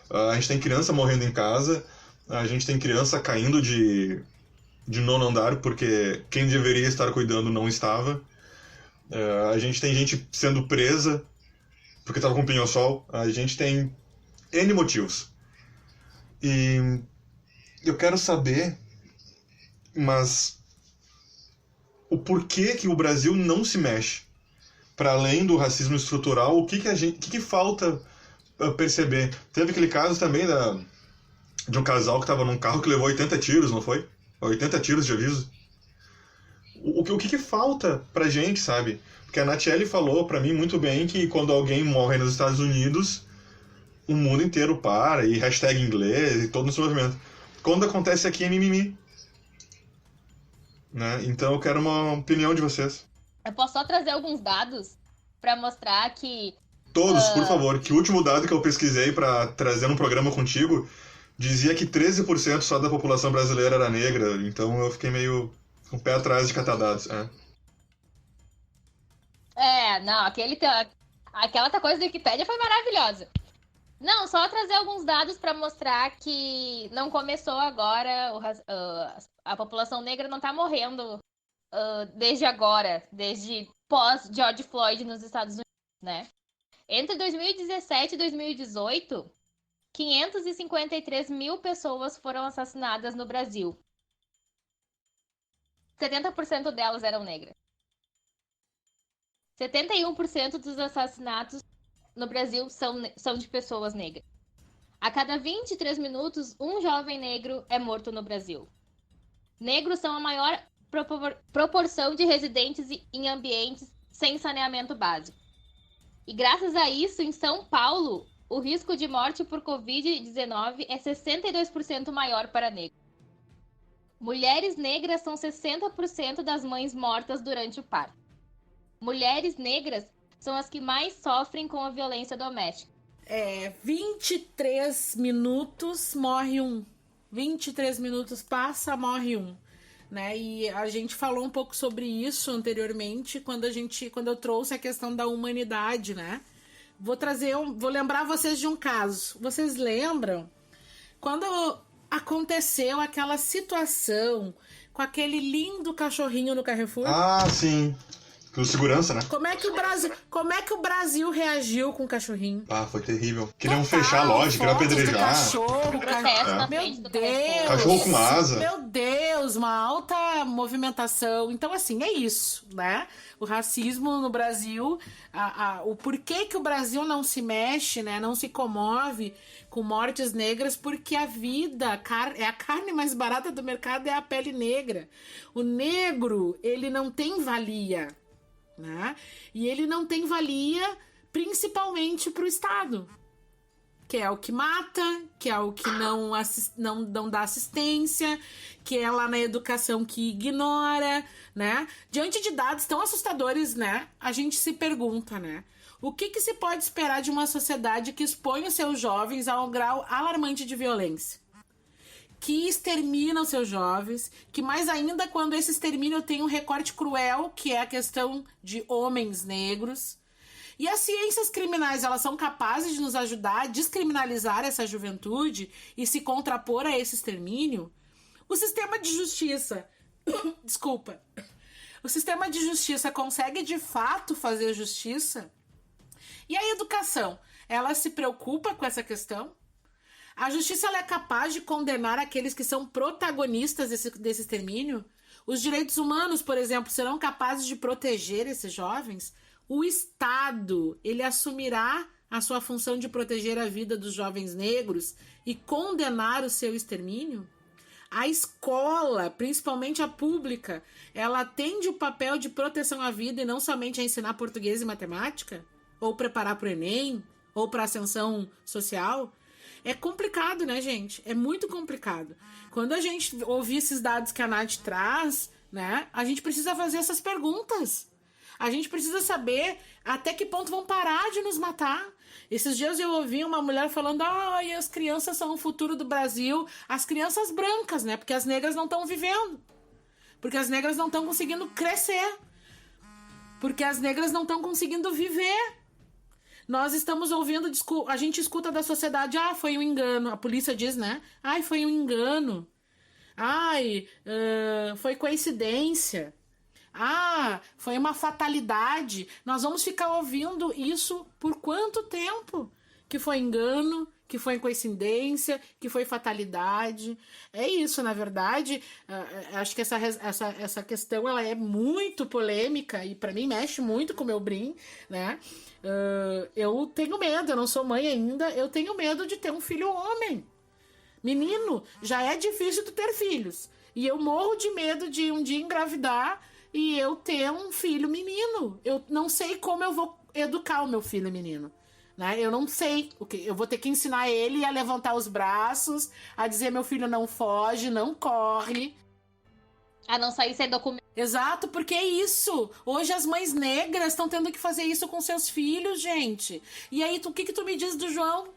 A gente tem criança morrendo em casa, a gente tem criança caindo de nono andar porque quem deveria estar cuidando não estava. A gente tem gente sendo presa porque estava com pinho-sol. A gente tem N motivos. E eu quero saber, mas o porquê que o Brasil não se mexe? Para além do racismo estrutural, o que falta perceber? Teve aquele caso também de um casal que estava num carro que levou 80 tiros, não foi? 80 tiros de aviso. O que falta pra gente, sabe? Porque a Natiele falou pra mim muito bem que quando alguém morre nos Estados Unidos, o mundo inteiro para, e hashtag inglês, e todo esse movimento. Quando acontece aqui é mimimi. Né? Então eu quero uma opinião de vocês. Eu posso só trazer alguns dados pra mostrar que... Todos, por favor. Que o último dado que eu pesquisei pra trazer num programa contigo dizia que 13% só da população brasileira era negra. Então eu fiquei meio com o pé atrás de catar dados. Não, aquela coisa da Wikipédia foi maravilhosa. Não, só trazer alguns dados pra mostrar que não começou agora, a população negra não tá morrendo desde agora, desde pós George Floyd nos Estados Unidos, né? Entre 2017 e 2018, 553 mil pessoas foram assassinadas no Brasil. 70% delas eram negras. 71% dos assassinatos no Brasil são de pessoas negras. A cada 23 minutos, um jovem negro é morto no Brasil. Negros são a maior proporção de residentes em ambientes sem saneamento básico. E graças a isso, em São Paulo, o risco de morte por Covid-19 é 62% maior para negros. Mulheres negras são 60% das mães mortas durante o parto. Mulheres negras são as que mais sofrem com a violência doméstica. 23 minutos, morre um. 23 minutos passa, morre um. Né? E a gente falou um pouco sobre isso anteriormente, quando eu trouxe a questão da humanidade, né? Vou lembrar vocês de um caso. Vocês lembram? Quando aconteceu aquela situação com aquele lindo cachorrinho no Carrefour? Sim. Do segurança, né? Como é que o Brasil reagiu com o cachorrinho? Ah, foi terrível. Queriam fechar a loja, queriam apedrejar. Cachorro, Protesto na Meu frente do Deus! Cachorro com asa. Meu Deus, uma alta movimentação. Então, assim, é isso, né? O racismo no Brasil, o porquê que o Brasil não se mexe, né? Não se comove com mortes negras, porque a vida, é a carne mais barata do mercado, é a pele negra. O negro, ele não tem valia, né? E ele não tem valia principalmente para o Estado, que é o que mata, que é o que não dá assistência, que é lá na educação que ignora, né? Diante de dados tão assustadores, né? A gente se pergunta, né? O que se pode esperar de uma sociedade que expõe os seus jovens a um grau alarmante de violência? Que extermina os seus jovens, que mais ainda quando esse extermínio tem um recorte cruel, que é a questão de homens negros. E as ciências criminais, elas são capazes de nos ajudar a descriminalizar essa juventude e se contrapor a esse extermínio? O sistema de justiça... Desculpa. O sistema de justiça consegue de fato fazer justiça? E a educação? Ela se preocupa com essa questão? A justiça ela é capaz de condenar aqueles que são protagonistas desse extermínio? Os direitos humanos, por exemplo, serão capazes de proteger esses jovens? O Estado, ele assumirá a sua função de proteger a vida dos jovens negros e condenar o seu extermínio? A escola, principalmente a pública, ela atende o papel de proteção à vida e não somente a ensinar português e matemática? Ou preparar para o Enem? Ou para a ascensão social? É complicado, né, gente? É muito complicado. Quando a gente ouvir esses dados que a Nath traz, né, a gente precisa fazer essas perguntas. A gente precisa saber até que ponto vão parar de nos matar. Esses dias eu ouvi uma mulher falando: ai, as crianças são o futuro do Brasil. As crianças brancas, né? Porque as negras não estão vivendo. Porque as negras não estão conseguindo crescer. Porque as negras não estão conseguindo viver. Nós estamos ouvindo, a gente escuta da sociedade: ah, foi um engano. A polícia diz, né? Ai, foi um engano. Ai, foi coincidência. Ah, foi uma fatalidade. Nós vamos ficar ouvindo isso por quanto tempo? Que foi engano, que foi coincidência, que foi fatalidade. É isso, na verdade. Acho que essa questão ela é muito polêmica e para mim mexe muito com o meu brim, né? Eu tenho medo, eu não sou mãe ainda, eu tenho medo de ter um filho homem. Menino, já é difícil tu ter filhos. E eu morro de medo de um dia engravidar e eu ter um filho menino. Eu não sei como eu vou educar o meu filho menino, né? Eu não sei. Eu vou ter que ensinar ele a levantar os braços, a dizer: meu filho não foge, não corre. A não sair sem documento. Exato, porque é isso. Hoje as mães negras estão tendo que fazer isso com seus filhos, gente. E aí, o que tu me diz do João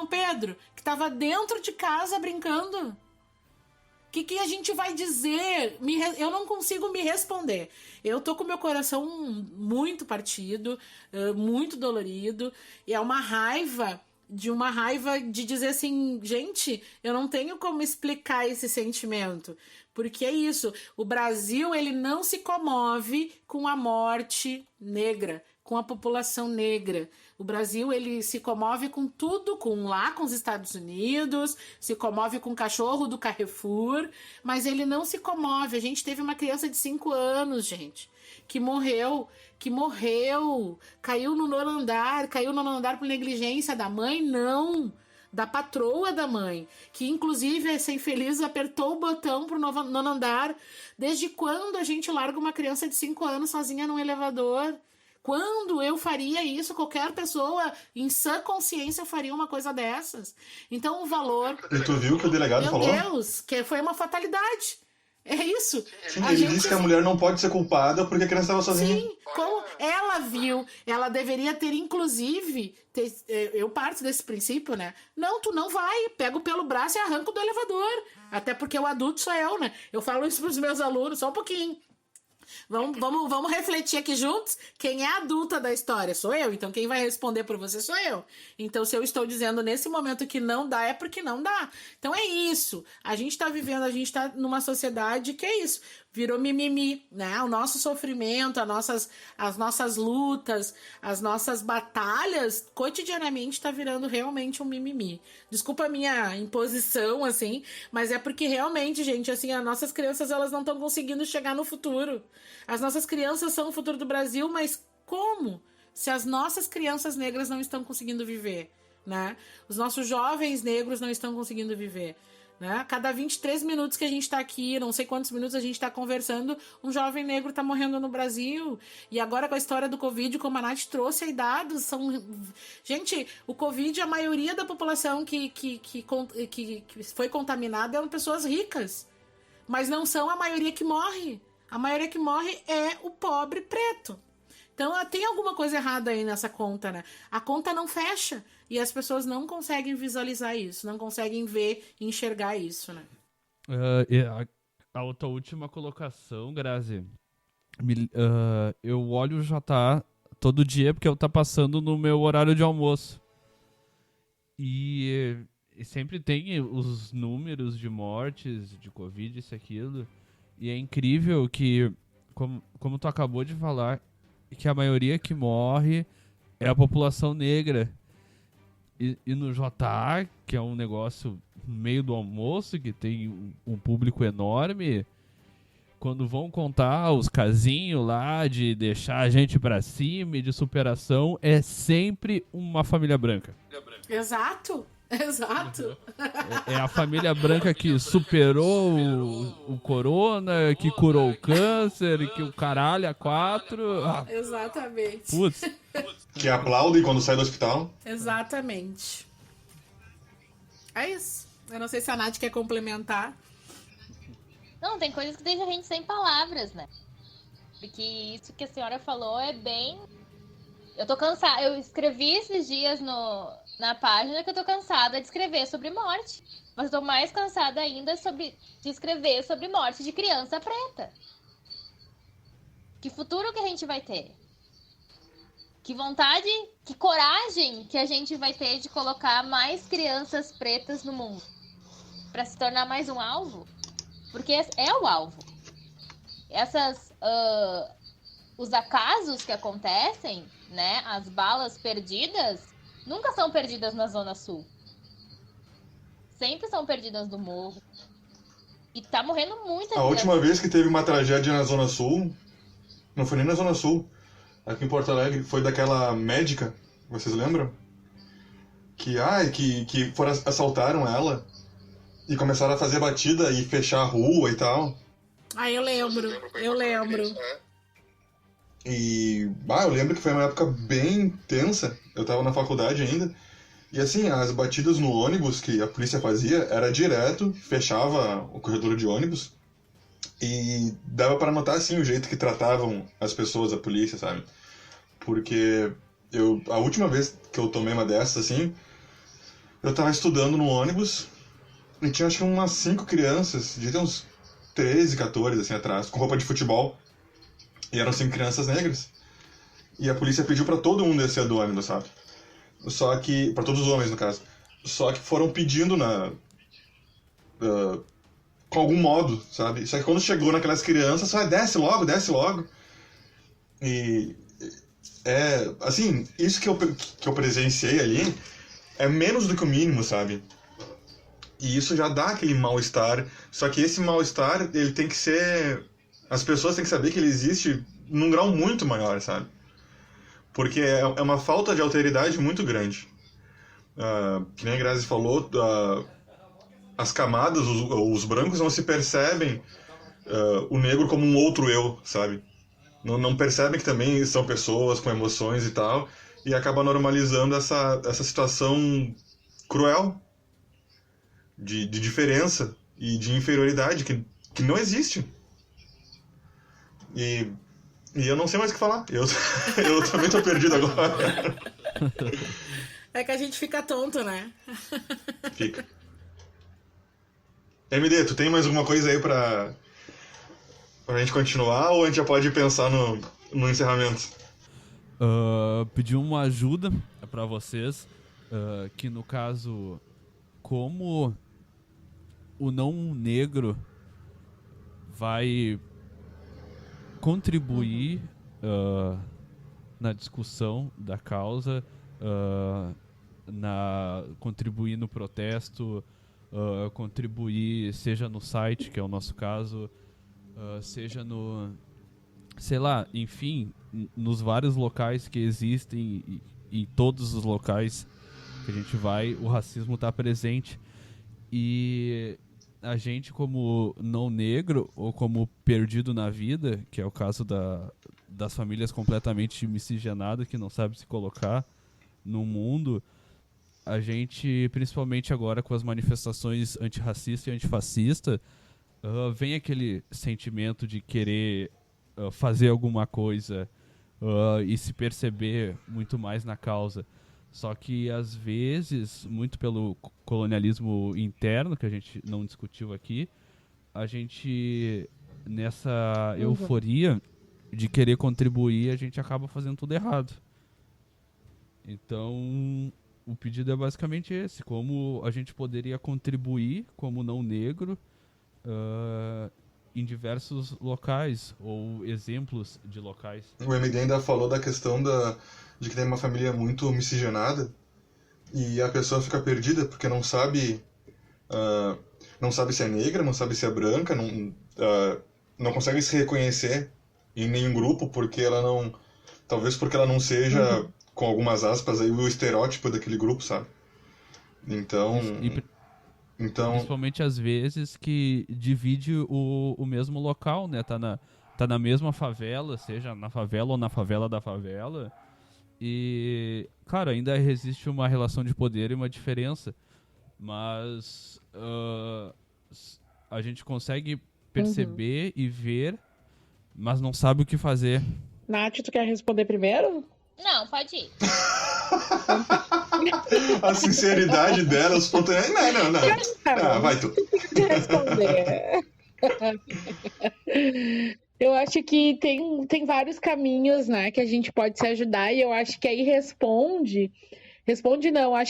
Pedro, que estava dentro de casa brincando? O que a gente vai dizer? Eu não consigo me responder. Eu tô com meu coração muito partido, muito dolorido. E é uma raiva de dizer assim: gente, eu não tenho como explicar esse sentimento. Porque é isso. O Brasil, ele não se comove com a morte negra, com a população negra. O Brasil, ele se comove com tudo, com os Estados Unidos, se comove com o cachorro do Carrefour, mas ele não se comove. A gente teve uma criança de 5 anos, gente, que morreu, caiu no nono andar por negligência da mãe, não, da patroa da mãe, que inclusive essa infeliz apertou o botão pro nono andar. Desde quando a gente larga uma criança de 5 anos sozinha num elevador? Quando eu faria isso? Qualquer pessoa em sã consciência faria uma coisa dessas. Então o valor... E tu viu que o delegado falou? Meu Deus, que foi uma fatalidade. É isso. Sim, ele disse que a mulher não pode ser culpada porque a criança estava sozinha. Sim, como ela viu, ela deveria ter, inclusive, eu parto desse princípio, né? Não, tu não vai, pego pelo braço e arranco do elevador. Até porque o adulto sou eu, né? Eu falo isso pros meus alunos, só um pouquinho. Vamos refletir aqui juntos. Quem é adulta da história sou eu. Então quem vai responder por você sou eu. Então se eu estou dizendo nesse momento que não dá, é porque não dá. Então é isso. A gente tá vivendo, a gente tá numa sociedade que é isso. Virou mimimi, né? O nosso sofrimento, as nossas lutas, as nossas batalhas, cotidianamente tá virando realmente um mimimi. Desculpa a minha imposição, assim, mas é porque realmente, gente, assim, as nossas crianças, elas não estão conseguindo chegar no futuro. As nossas crianças são o futuro do Brasil, mas como? Se as nossas crianças negras não estão conseguindo viver, né? Os nossos jovens negros não estão conseguindo viver. Né? Cada 23 minutos que a gente tá aqui, não sei quantos minutos a gente tá conversando, um jovem negro tá morrendo no Brasil. E agora com a história do Covid, como a Nath trouxe aí dados, gente, o Covid, a maioria da população que foi contaminada eram pessoas ricas. Mas não são a maioria que morre. A maioria que morre é o pobre preto. Então tem alguma coisa errada aí nessa conta, né? A conta não fecha e as pessoas não conseguem visualizar isso, não conseguem ver e enxergar isso, né? A outra última colocação, Grazi, eu olho o JA todo dia porque eu tá passando no meu horário de almoço. E sempre tem os números de mortes, de Covid, isso e aquilo. E é incrível que, como tu acabou de falar, que a maioria que morre é a população negra. E no JA, que é um negócio no meio do almoço, que tem um público enorme, quando vão contar os casinhos lá de deixar a gente pra cima e de superação, é sempre uma família branca. Exato. É a família branca que superou o corona, que curou o câncer, que o caralho a 4. Exatamente. Putz. Que aplaudem quando sai do hospital. Exatamente. É isso. Eu não sei se a Nath quer complementar. Não, tem coisas que deixam a gente sem palavras, né? Porque isso que a senhora falou é bem... Eu tô cansada. Eu escrevi esses dias na página que eu tô cansada de escrever sobre morte. Mas eu tô mais cansada ainda de escrever sobre morte de criança preta. Que futuro que a gente vai ter? Que vontade, que coragem que a gente vai ter de colocar mais crianças pretas no mundo? Pra se tornar mais um alvo? Porque é o alvo. Os acasos que acontecem, né? As balas perdidas, nunca são perdidas na Zona Sul. Sempre são perdidas no morro. E tá morrendo muita gente. A última vez que teve uma tragédia na Zona Sul, não foi nem na Zona Sul, aqui em Porto Alegre, foi daquela médica, vocês lembram? Que assaltaram ela e começaram a fazer batida e fechar a rua e tal. Eu lembro. E eu lembro que foi uma época bem tensa, eu tava na faculdade ainda, e assim, as batidas no ônibus que a polícia fazia era direto, fechava o corredor de ônibus, e dava para notar assim o jeito que tratavam as pessoas, a polícia, sabe? Porque a última vez que eu tomei uma dessas assim, eu tava estudando no ônibus, e tinha acho que umas 5 crianças, devia ter uns 13, 14 assim atrás, com roupa de futebol. E eram 5 crianças negras. E a polícia pediu pra todo mundo descer do ônibus, sabe? Só que... Pra todos os homens, no caso. Só que foram pedindo com algum modo, sabe? Só que quando chegou naquelas crianças, desce logo. E... assim, isso que eu presenciei ali é menos do que o mínimo, sabe? E isso já dá aquele mal-estar. Só que esse mal-estar, ele tem que ser... As pessoas têm que saber que ele existe num grau muito maior, sabe? Porque é uma falta de alteridade muito grande. Que nem a Grazi falou, as camadas, os brancos não se percebem o negro como um outro eu, sabe? Não percebem que também são pessoas com emoções e tal, e acaba normalizando essa situação cruel de diferença e de inferioridade que não existe. E eu não sei mais o que falar. Eu também tô perdido agora. É que a gente fica tonto, né? Fica. MD, tu tem mais alguma coisa aí pra Pra gente continuar ou a gente já pode pensar no encerramento? Pedir uma ajuda pra vocês, que no caso, como o não negro vai contribuir na discussão da causa, contribuir no protesto, contribuir seja no site, que é o nosso caso, seja no, sei lá, enfim, nos vários locais que existem, e em todos os locais que a gente vai, o racismo está presente. E a gente, como não negro ou como perdido na vida, que é o caso das famílias completamente miscigenadas que não sabem se colocar no mundo, a gente, principalmente agora com as manifestações antirracista e antifascista, vem aquele sentimento de querer fazer alguma coisa e se perceber muito mais na causa. Só que, às vezes, muito pelo colonialismo interno, que a gente não discutiu aqui, a gente, nessa euforia de querer contribuir, a gente acaba fazendo tudo errado. Então, o pedido é basicamente esse: como a gente poderia contribuir como não negro em diversos locais, ou exemplos de locais. O MD ainda falou da questão de que tem uma família muito miscigenada e a pessoa fica perdida porque não sabe se é negra, não sabe se é branca, não consegue se reconhecer em nenhum grupo porque ela não... Talvez porque ela não seja, com algumas aspas, aí, o estereótipo daquele grupo, sabe? Então... Principalmente às vezes que divide o mesmo local, né? Tá na mesma favela, seja na favela ou na favela da favela. E, claro, ainda existe uma relação de poder e uma diferença. Mas a gente consegue perceber e ver, mas não sabe o que fazer. Nath, tu quer responder primeiro? Não, pode ir. A sinceridade dela, os pontos... Não. Vai tu. Responder. Eu acho que tem vários caminhos, né, que a gente pode se ajudar, e eu acho que aí acho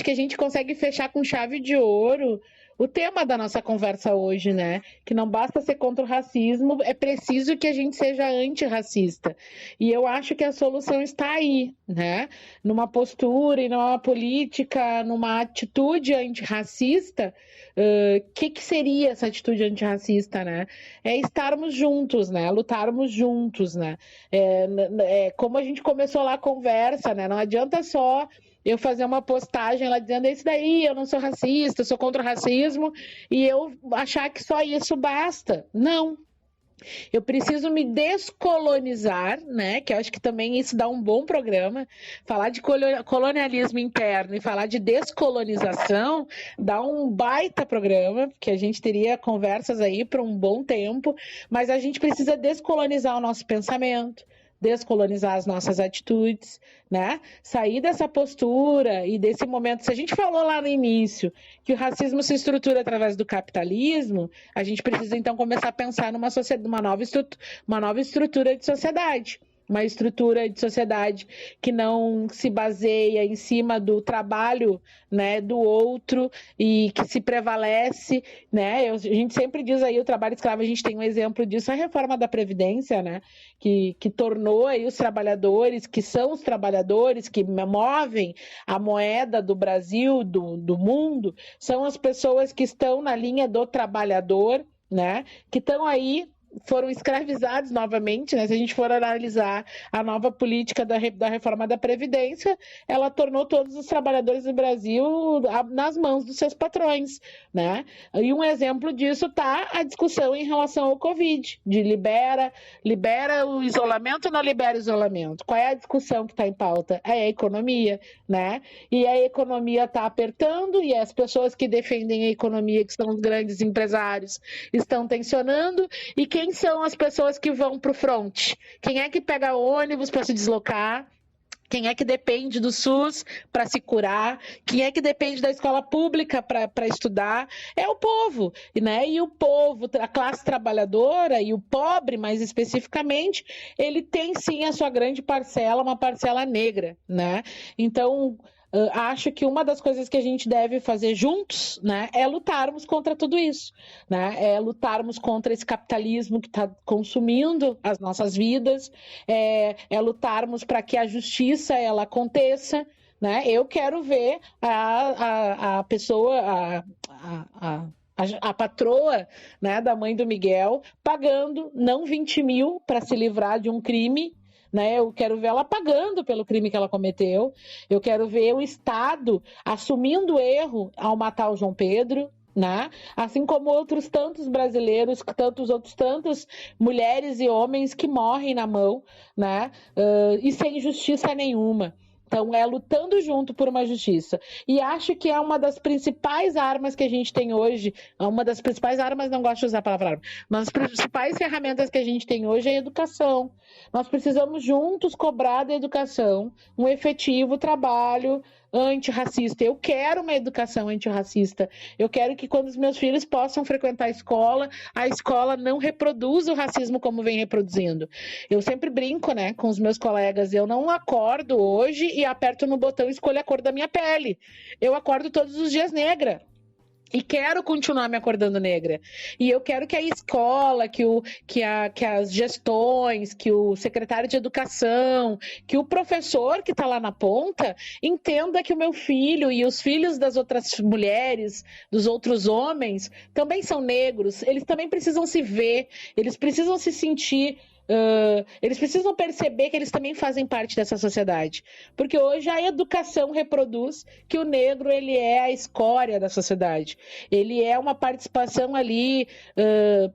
que a gente consegue fechar com chave de ouro o tema da nossa conversa hoje, né? Que não basta ser contra o racismo, é preciso que a gente seja antirracista. E eu acho que a solução está aí, né? Numa postura e numa política, numa atitude antirracista. Que seria essa atitude antirracista, né? É estarmos juntos, né? Lutarmos juntos, né? Como a gente começou lá a conversa, né? Não adianta só eu fazer uma postagem lá dizendo isso daí, eu não sou racista, eu sou contra o racismo, e eu achar que só isso basta. Não. Eu preciso me descolonizar, né? Que eu acho que também isso dá um bom programa. Falar de colonialismo interno e falar de descolonização dá um baita programa, porque a gente teria conversas aí por um bom tempo, mas a gente precisa descolonizar o nosso pensamento, descolonizar as nossas atitudes, né? Sair dessa postura e desse momento. Se a gente falou lá no início que o racismo se estrutura através do capitalismo, a gente precisa então começar a pensar numa nova estrutura de sociedade. Uma estrutura de sociedade que não se baseia em cima do trabalho, né, do outro, e que se prevalece, né? A gente sempre diz aí o trabalho escravo, a gente tem um exemplo disso, a reforma da Previdência, né, que tornou aí os trabalhadores, que são os trabalhadores que movem a moeda do Brasil, do mundo, são as pessoas que estão na linha do trabalhador, né, que estão aí, foram escravizados novamente, né? Se a gente for analisar a nova política da reforma da Previdência, ela tornou todos os trabalhadores do Brasil nas mãos dos seus patrões, né? E um exemplo disso está a discussão em relação ao Covid, de libera o isolamento ou não libera o isolamento? Qual é a discussão que está em pauta? É a economia, né? E a economia está apertando, e as pessoas que defendem a economia, que são os grandes empresários, estão tensionando, e quem são as pessoas que vão para o front? Quem é que pega ônibus para se deslocar? Quem é que depende do SUS para se curar? Quem é que depende da escola pública para estudar? É o povo, né? E o povo, a classe trabalhadora e o pobre, mais especificamente, ele tem sim a sua grande parcela, uma parcela negra, né? Então, acho que uma das coisas que a gente deve fazer juntos, né, é lutarmos contra tudo isso, né? É lutarmos contra esse capitalismo que está consumindo as nossas vidas, é lutarmos para que a justiça ela aconteça, né? Eu quero ver a pessoa, a patroa, né, da mãe do Miguel pagando não 20 mil para se livrar de um crime, né? Eu quero ver ela pagando pelo crime que ela cometeu. Eu quero ver o Estado assumindo o erro ao matar o João Pedro, né? Assim como outros tantos brasileiros, tantas mulheres e homens que morrem na mão, né? E sem justiça nenhuma. Então, é lutando junto por uma justiça. E acho que é uma das principais armas que a gente tem hoje, uma das principais armas, não gosto de usar a palavra arma, uma das principais ferramentas que a gente tem hoje é a educação. Nós precisamos juntos cobrar da educação um efetivo trabalho antirracista. Eu quero uma educação antirracista. Eu quero que quando os meus filhos possam frequentar a escola não reproduza o racismo como vem reproduzindo. Eu sempre brinco, né, com os meus colegas, eu não acordo hoje e aperto no botão e escolho a cor da minha pele. Eu acordo todos os dias negra. E quero continuar me acordando negra. E eu quero que a escola, que as gestões, que o secretário de educação, que o professor que está lá na ponta, entenda que o meu filho e os filhos das outras mulheres, dos outros homens, também são negros. Eles também precisam se ver, eles precisam se sentir... eles precisam perceber que eles também fazem parte dessa sociedade, porque hoje a educação reproduz que o negro ele é a escória da sociedade, ele é uma participação ali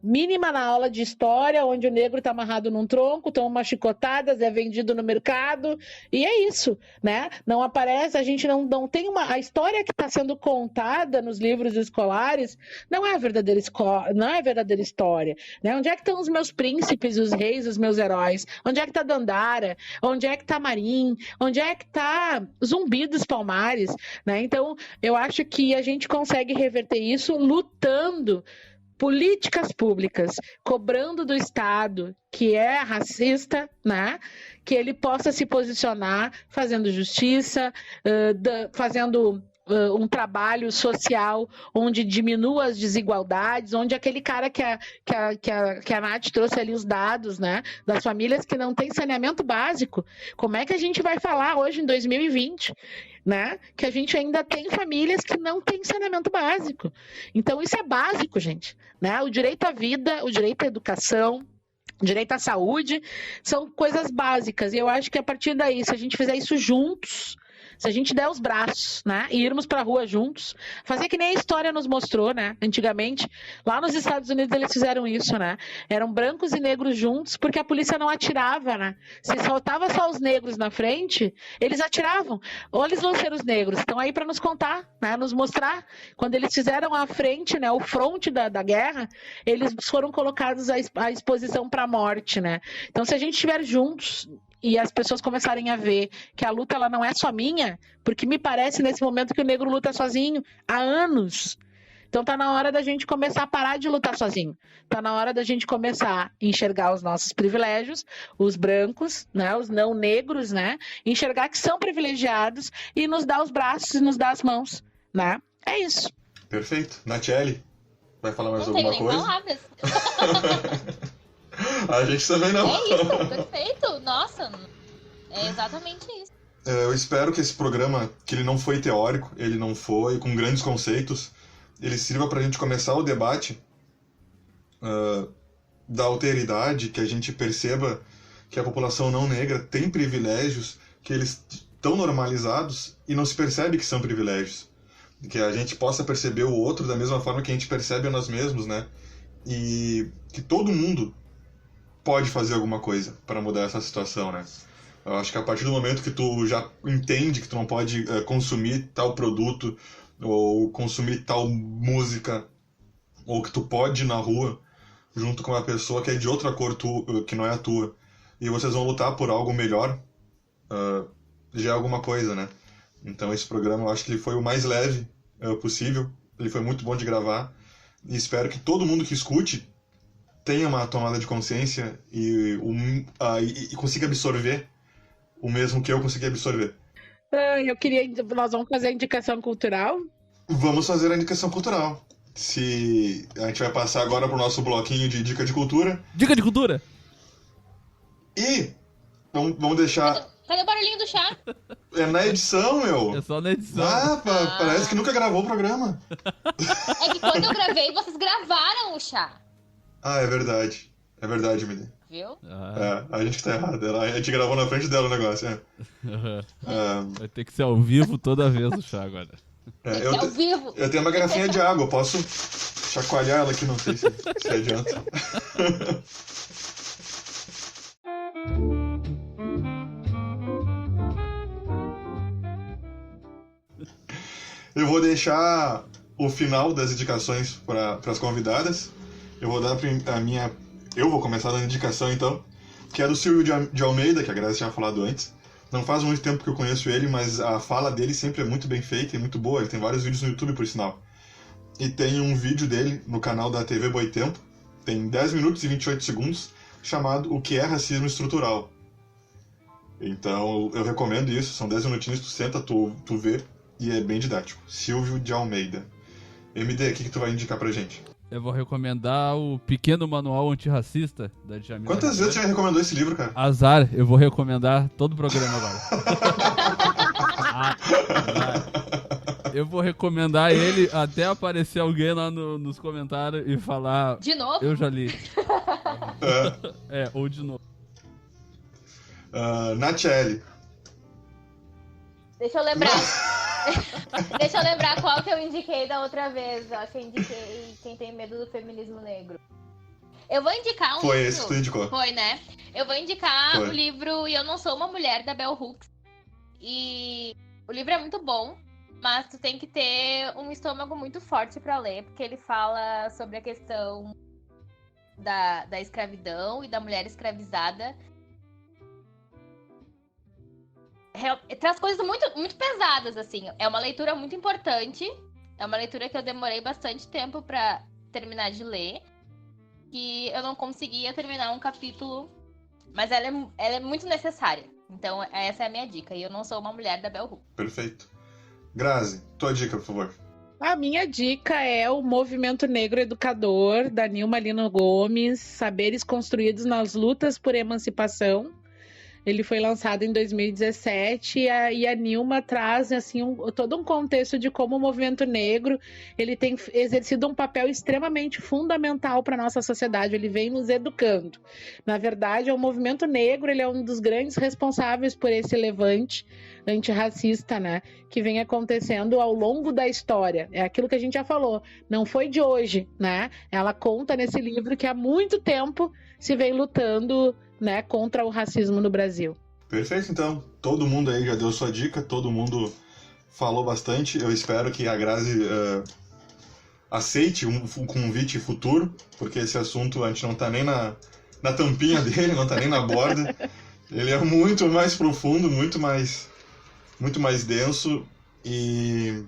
mínima na aula de história, onde o negro está amarrado num tronco, toma umas chicotadas, é vendido no mercado, e é isso, né? Não aparece, a gente não tem a história que está sendo contada nos livros escolares, não é a verdadeira história, né? Onde é que estão os meus príncipes, os reis, os meus heróis? Onde é que tá Dandara? Onde é que tá Marim? Onde é que tá Zumbi dos Palmares? Né? Então, eu acho que a gente consegue reverter isso lutando políticas públicas, cobrando do Estado, que é racista, né? Que ele possa se posicionar, fazendo justiça, fazendo um trabalho social onde diminua as desigualdades, onde aquele cara que a Nath trouxe ali os dados, né, das famílias que não têm saneamento básico. Como é que a gente vai falar hoje em 2020, né, que a gente ainda tem famílias que não têm saneamento básico? Então isso é básico, gente, né? O direito à vida, o direito à educação, direito à saúde, são coisas básicas. E eu acho que a partir daí, se a gente fizer isso juntos, se a gente der os braços, né, e irmos para a rua juntos, fazer que nem a história nos mostrou, né, antigamente, lá nos Estados Unidos eles fizeram isso, né, eram brancos e negros juntos, porque a polícia não atirava, né, se soltava só os negros na frente, eles atiravam. Olha os lanceiros negros, estão aí para nos contar, né, nos mostrar, quando eles fizeram a frente, né, o fronte da guerra, eles foram colocados à exposição para a morte, né, então se a gente estiver juntos, e as pessoas começarem a ver que a luta ela não é só minha, porque me parece nesse momento que o negro luta sozinho há anos. Então tá na hora da gente começar a parar de lutar sozinho. Tá na hora da gente começar a enxergar os nossos privilégios, os brancos, né, os não negros, né, enxergar que são privilegiados e nos dar os braços e nos dar as mãos, né? É isso. Perfeito. Natiele, vai falar mais Não alguma tenho coisa? nem palavras. A gente também não. É isso, perfeito. Nossa, é exatamente isso. Eu espero que esse programa, que ele não foi teórico, ele não foi com grandes conceitos, ele sirva para a gente começar o debate da alteridade, que a gente perceba que a população não negra tem privilégios, que eles estão normalizados e não se percebe que são privilégios. Que a gente possa perceber o outro da mesma forma que a gente percebe a nós mesmos, né? E que todo mundo pode fazer alguma coisa para mudar essa situação, né? Eu acho que a partir do momento que tu já entende que tu não pode consumir tal produto ou consumir tal música, ou que tu pode ir na rua junto com uma pessoa que é de outra cor que não é a tua, e vocês vão lutar por algo melhor, já é alguma coisa, né? Então esse programa eu acho que ele foi o mais leve possível, ele foi muito bom de gravar, e espero que todo mundo que escute tenha uma tomada de consciência e consiga absorver o mesmo que eu consegui absorver. Nós vamos fazer a indicação cultural? Vamos fazer a indicação cultural. Se a gente vai passar agora pro nosso bloquinho de dica de cultura. Dica de cultura! E vamos deixar... Cadê o barulhinho do chá? É na edição, meu. É só na edição. Parece que nunca gravou o programa. É que quando eu gravei, vocês gravaram o chá. Ah, é verdade. É verdade, Mili. Viu? A gente tá errado. A gente gravou na frente dela o negócio, Vai ter que ser ao vivo toda vez o chá agora. Ao vivo. Eu tenho uma garrafinha de água, eu posso chacoalhar ela aqui, não sei se adianta. Eu vou deixar o final das indicações para as convidadas. Eu vou dar a minha... Eu vou começar dando indicação, então, que é do Silvio de Almeida, que a Grazi tinha falado antes. Não faz muito tempo que eu conheço ele, mas a fala dele sempre é muito bem feita e muito boa. Ele tem vários vídeos no YouTube, por sinal. E tem um vídeo dele no canal da TV Boitempo, tem 10 minutos e 28 segundos, chamado O que é Racismo Estrutural. Então, eu recomendo isso. São 10 minutinhos, tu senta, tu vê, e é bem didático. Silvio de Almeida. MD, o que tu vai indicar pra gente? Eu vou recomendar o Pequeno Manual Antirracista, da Djamila. Quantas vezes você já recomendou esse livro, cara? Azar, eu vou recomendar todo o programa agora. Azar. Eu vou recomendar ele até aparecer alguém lá nos comentários e falar... De novo? Eu já li. Ou de novo. Natiele. Deixa eu lembrar. Deixa eu lembrar qual que eu indiquei da outra vez. Eu acho que eu indiquei Quem Tem Medo do Feminismo Negro. Eu vou indicar um Foi livro. esse que tu indicou. Foi, né? Eu vou indicar Foi. o livro E Eu Não Sou Uma Mulher, da Bell Hooks. E o livro é muito bom, mas tu tem que ter um estômago muito forte pra ler, porque ele fala sobre a questão da escravidão e da mulher escravizada. Traz coisas muito, muito pesadas, assim. É uma leitura muito importante. É uma leitura que eu demorei bastante tempo pra terminar de ler. Que eu não conseguia terminar um capítulo. Mas ela é muito necessária. Então, essa é a minha dica. E Eu Não Sou Uma Mulher, da Bell Hooks. Perfeito. Grazi, tua dica, por favor. A minha dica é o Movimento Negro Educador, da Nilma Lino Gomes, Saberes Construídos nas Lutas por Emancipação. Ele foi lançado em 2017 e a Nilma traz assim, todo um contexto de como o movimento negro ele tem exercido um papel extremamente fundamental para a nossa sociedade. Ele vem nos educando. Na verdade, o movimento negro ele é um dos grandes responsáveis por esse levante antirracista, né, que vem acontecendo ao longo da história. É aquilo que a gente já falou, não foi de hoje, né? Ela conta nesse livro que há muito tempo se vem lutando, né, contra o racismo no Brasil. Perfeito, então. Todo mundo aí já deu sua dica, todo mundo falou bastante. Eu espero que a Grazi aceite um convite futuro, porque esse assunto a gente não tá nem na tampinha dele, não tá nem na borda. Ele é muito mais profundo, muito mais denso. E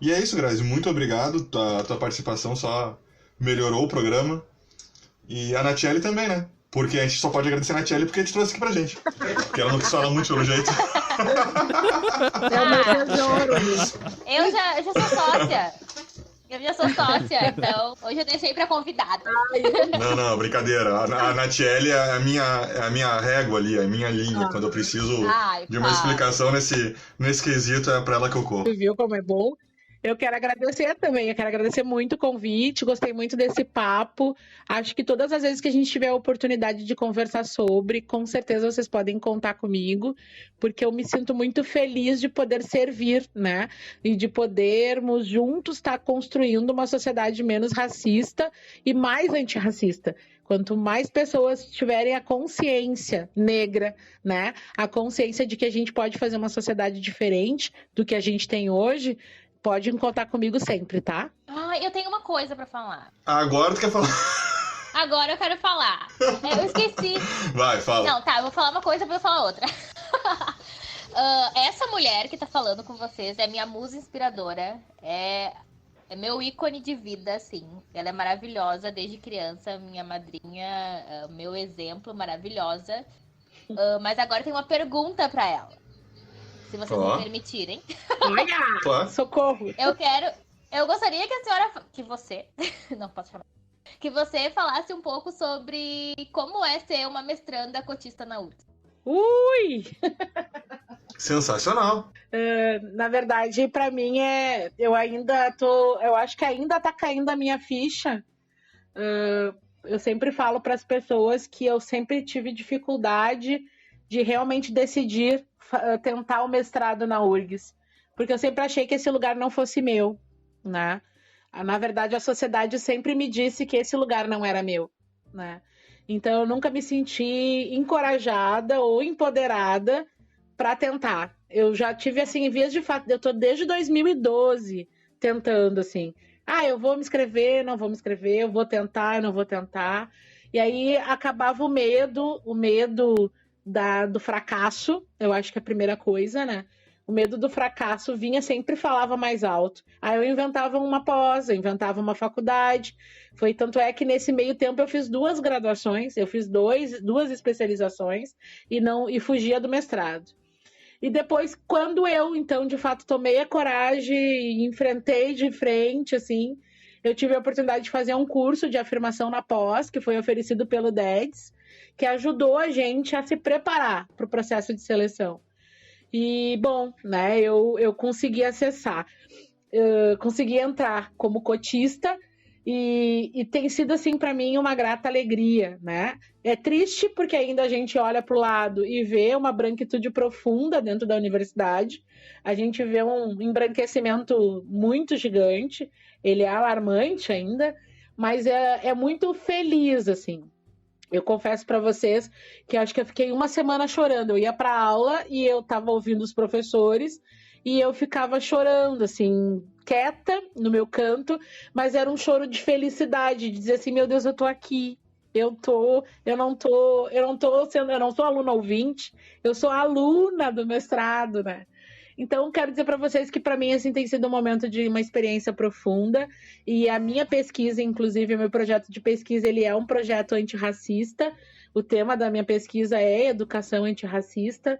é isso, Grazi. Muito obrigado. A tua participação só melhorou o programa. E a Natiele também, né? Porque a gente só pode agradecer a Natiele porque a gente trouxe aqui pra gente. Porque ela não quis falar muito pelo jeito. É o meu tesouro. Eu já sou sócia. Eu já sou sócia, então hoje eu deixei pra convidada. Não, brincadeira. A Natiele é a minha régua ali, a minha linha. Quando eu preciso de uma explicação nesse quesito, é pra ela que eu corro. Viu como é bom? Eu quero agradecer também, eu quero agradecer muito o convite, gostei muito desse papo. Acho que todas as vezes que a gente tiver a oportunidade de conversar sobre, com certeza vocês podem contar comigo, porque eu me sinto muito feliz de poder servir, né? E de podermos juntos estar construindo uma sociedade menos racista e mais antirracista. Quanto mais pessoas tiverem a consciência negra, né? A consciência de que a gente pode fazer uma sociedade diferente do que a gente tem hoje, pode contar comigo sempre, tá? Eu tenho uma coisa pra falar. Agora tu quer falar? Agora eu quero falar. Eu esqueci. Vai, fala. Não, tá, eu vou falar uma coisa, depois eu vou falar outra. Essa mulher que tá falando com vocês é minha musa inspiradora. É meu ícone de vida, assim. Ela é maravilhosa desde criança, minha madrinha, meu exemplo, maravilhosa. Mas agora tem uma pergunta pra ela. Se vocês me permitirem. Olha! Claro. Socorro! Eu gostaria que a senhora... Que você... Não posso chamar. Que você falasse um pouco sobre como é ser uma mestranda cotista na URGS. Ui! Sensacional. Na verdade, pra mim eu acho que ainda tá caindo a minha ficha. Eu sempre falo pras pessoas que eu sempre tive dificuldade de realmente decidir tentar o mestrado na URGS, porque eu sempre achei que esse lugar não fosse meu, né? Na verdade, a sociedade sempre me disse que esse lugar não era meu, né? Então, eu nunca me senti encorajada ou empoderada para tentar. Eu já tive, assim, em vias de fato, eu tô desde 2012 tentando, assim. Eu vou me inscrever, não vou me inscrever, eu vou tentar, eu não vou tentar. E aí acabava o medo do fracasso, eu acho que é a primeira coisa, né? O medo do fracasso vinha, sempre falava mais alto. Aí eu inventava uma pós, eu inventava uma faculdade. Tanto é que nesse meio tempo eu fiz 2 graduações, eu fiz 2 especializações e fugia do mestrado. E depois, quando eu, então, de fato, tomei a coragem e enfrentei de frente, assim, eu tive a oportunidade de fazer um curso de afirmação na pós, que foi oferecido pelo DEDS, que ajudou a gente a se preparar para o processo de seleção. E, bom, né, eu consegui acessar, consegui entrar como cotista e tem sido, assim, para mim, uma grata alegria, né? É triste porque ainda a gente olha para o lado e vê uma branquitude profunda dentro da universidade, a gente vê um embranquecimento muito gigante, ele é alarmante ainda, mas é muito feliz, assim. Eu confesso para vocês que acho que eu fiquei uma semana chorando. Eu ia para aula e eu estava ouvindo os professores e eu ficava chorando, assim, quieta no meu canto, mas era um choro de felicidade, de dizer assim, meu Deus, eu tô aqui. Eu não sou aluna ouvinte, eu sou aluna do mestrado, né? Então, quero dizer para vocês que, para mim, assim, tem sido um momento de uma experiência profunda. E a minha pesquisa, inclusive, o meu projeto de pesquisa, ele é um projeto antirracista. O tema da minha pesquisa é educação antirracista.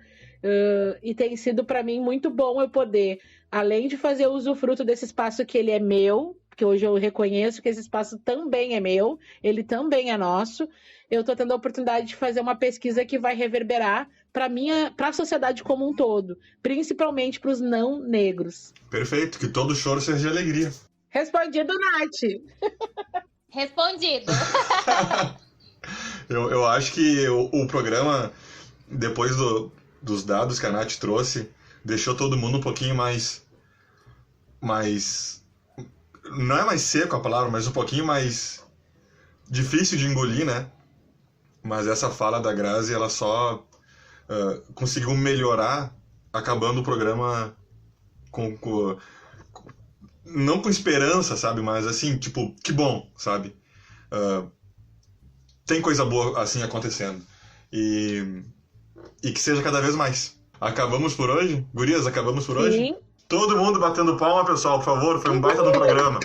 E tem sido, para mim, muito bom eu poder, além de fazer usufruto desse espaço que ele é meu, que hoje eu reconheço que esse espaço também é meu, ele também é nosso, eu estou tendo a oportunidade de fazer uma pesquisa que vai reverberar para a sociedade como um todo, principalmente para os não negros. Perfeito, que todo choro seja de alegria. Respondido, Nath. Respondido. Eu acho que o programa, depois dos dados que a Nath trouxe, deixou todo mundo um pouquinho mais... Não é mais seco a palavra, mas um pouquinho mais difícil de engolir, né? Mas essa fala da Grazi, ela só conseguiu melhorar, acabando o programa não com esperança, sabe? Mas assim, tipo, que bom, sabe? Tem coisa boa assim acontecendo. E que seja cada vez mais. Acabamos por hoje? Gurias, acabamos por hoje? Sim. Todo mundo batendo palma, pessoal, por favor. Foi um baita do programa.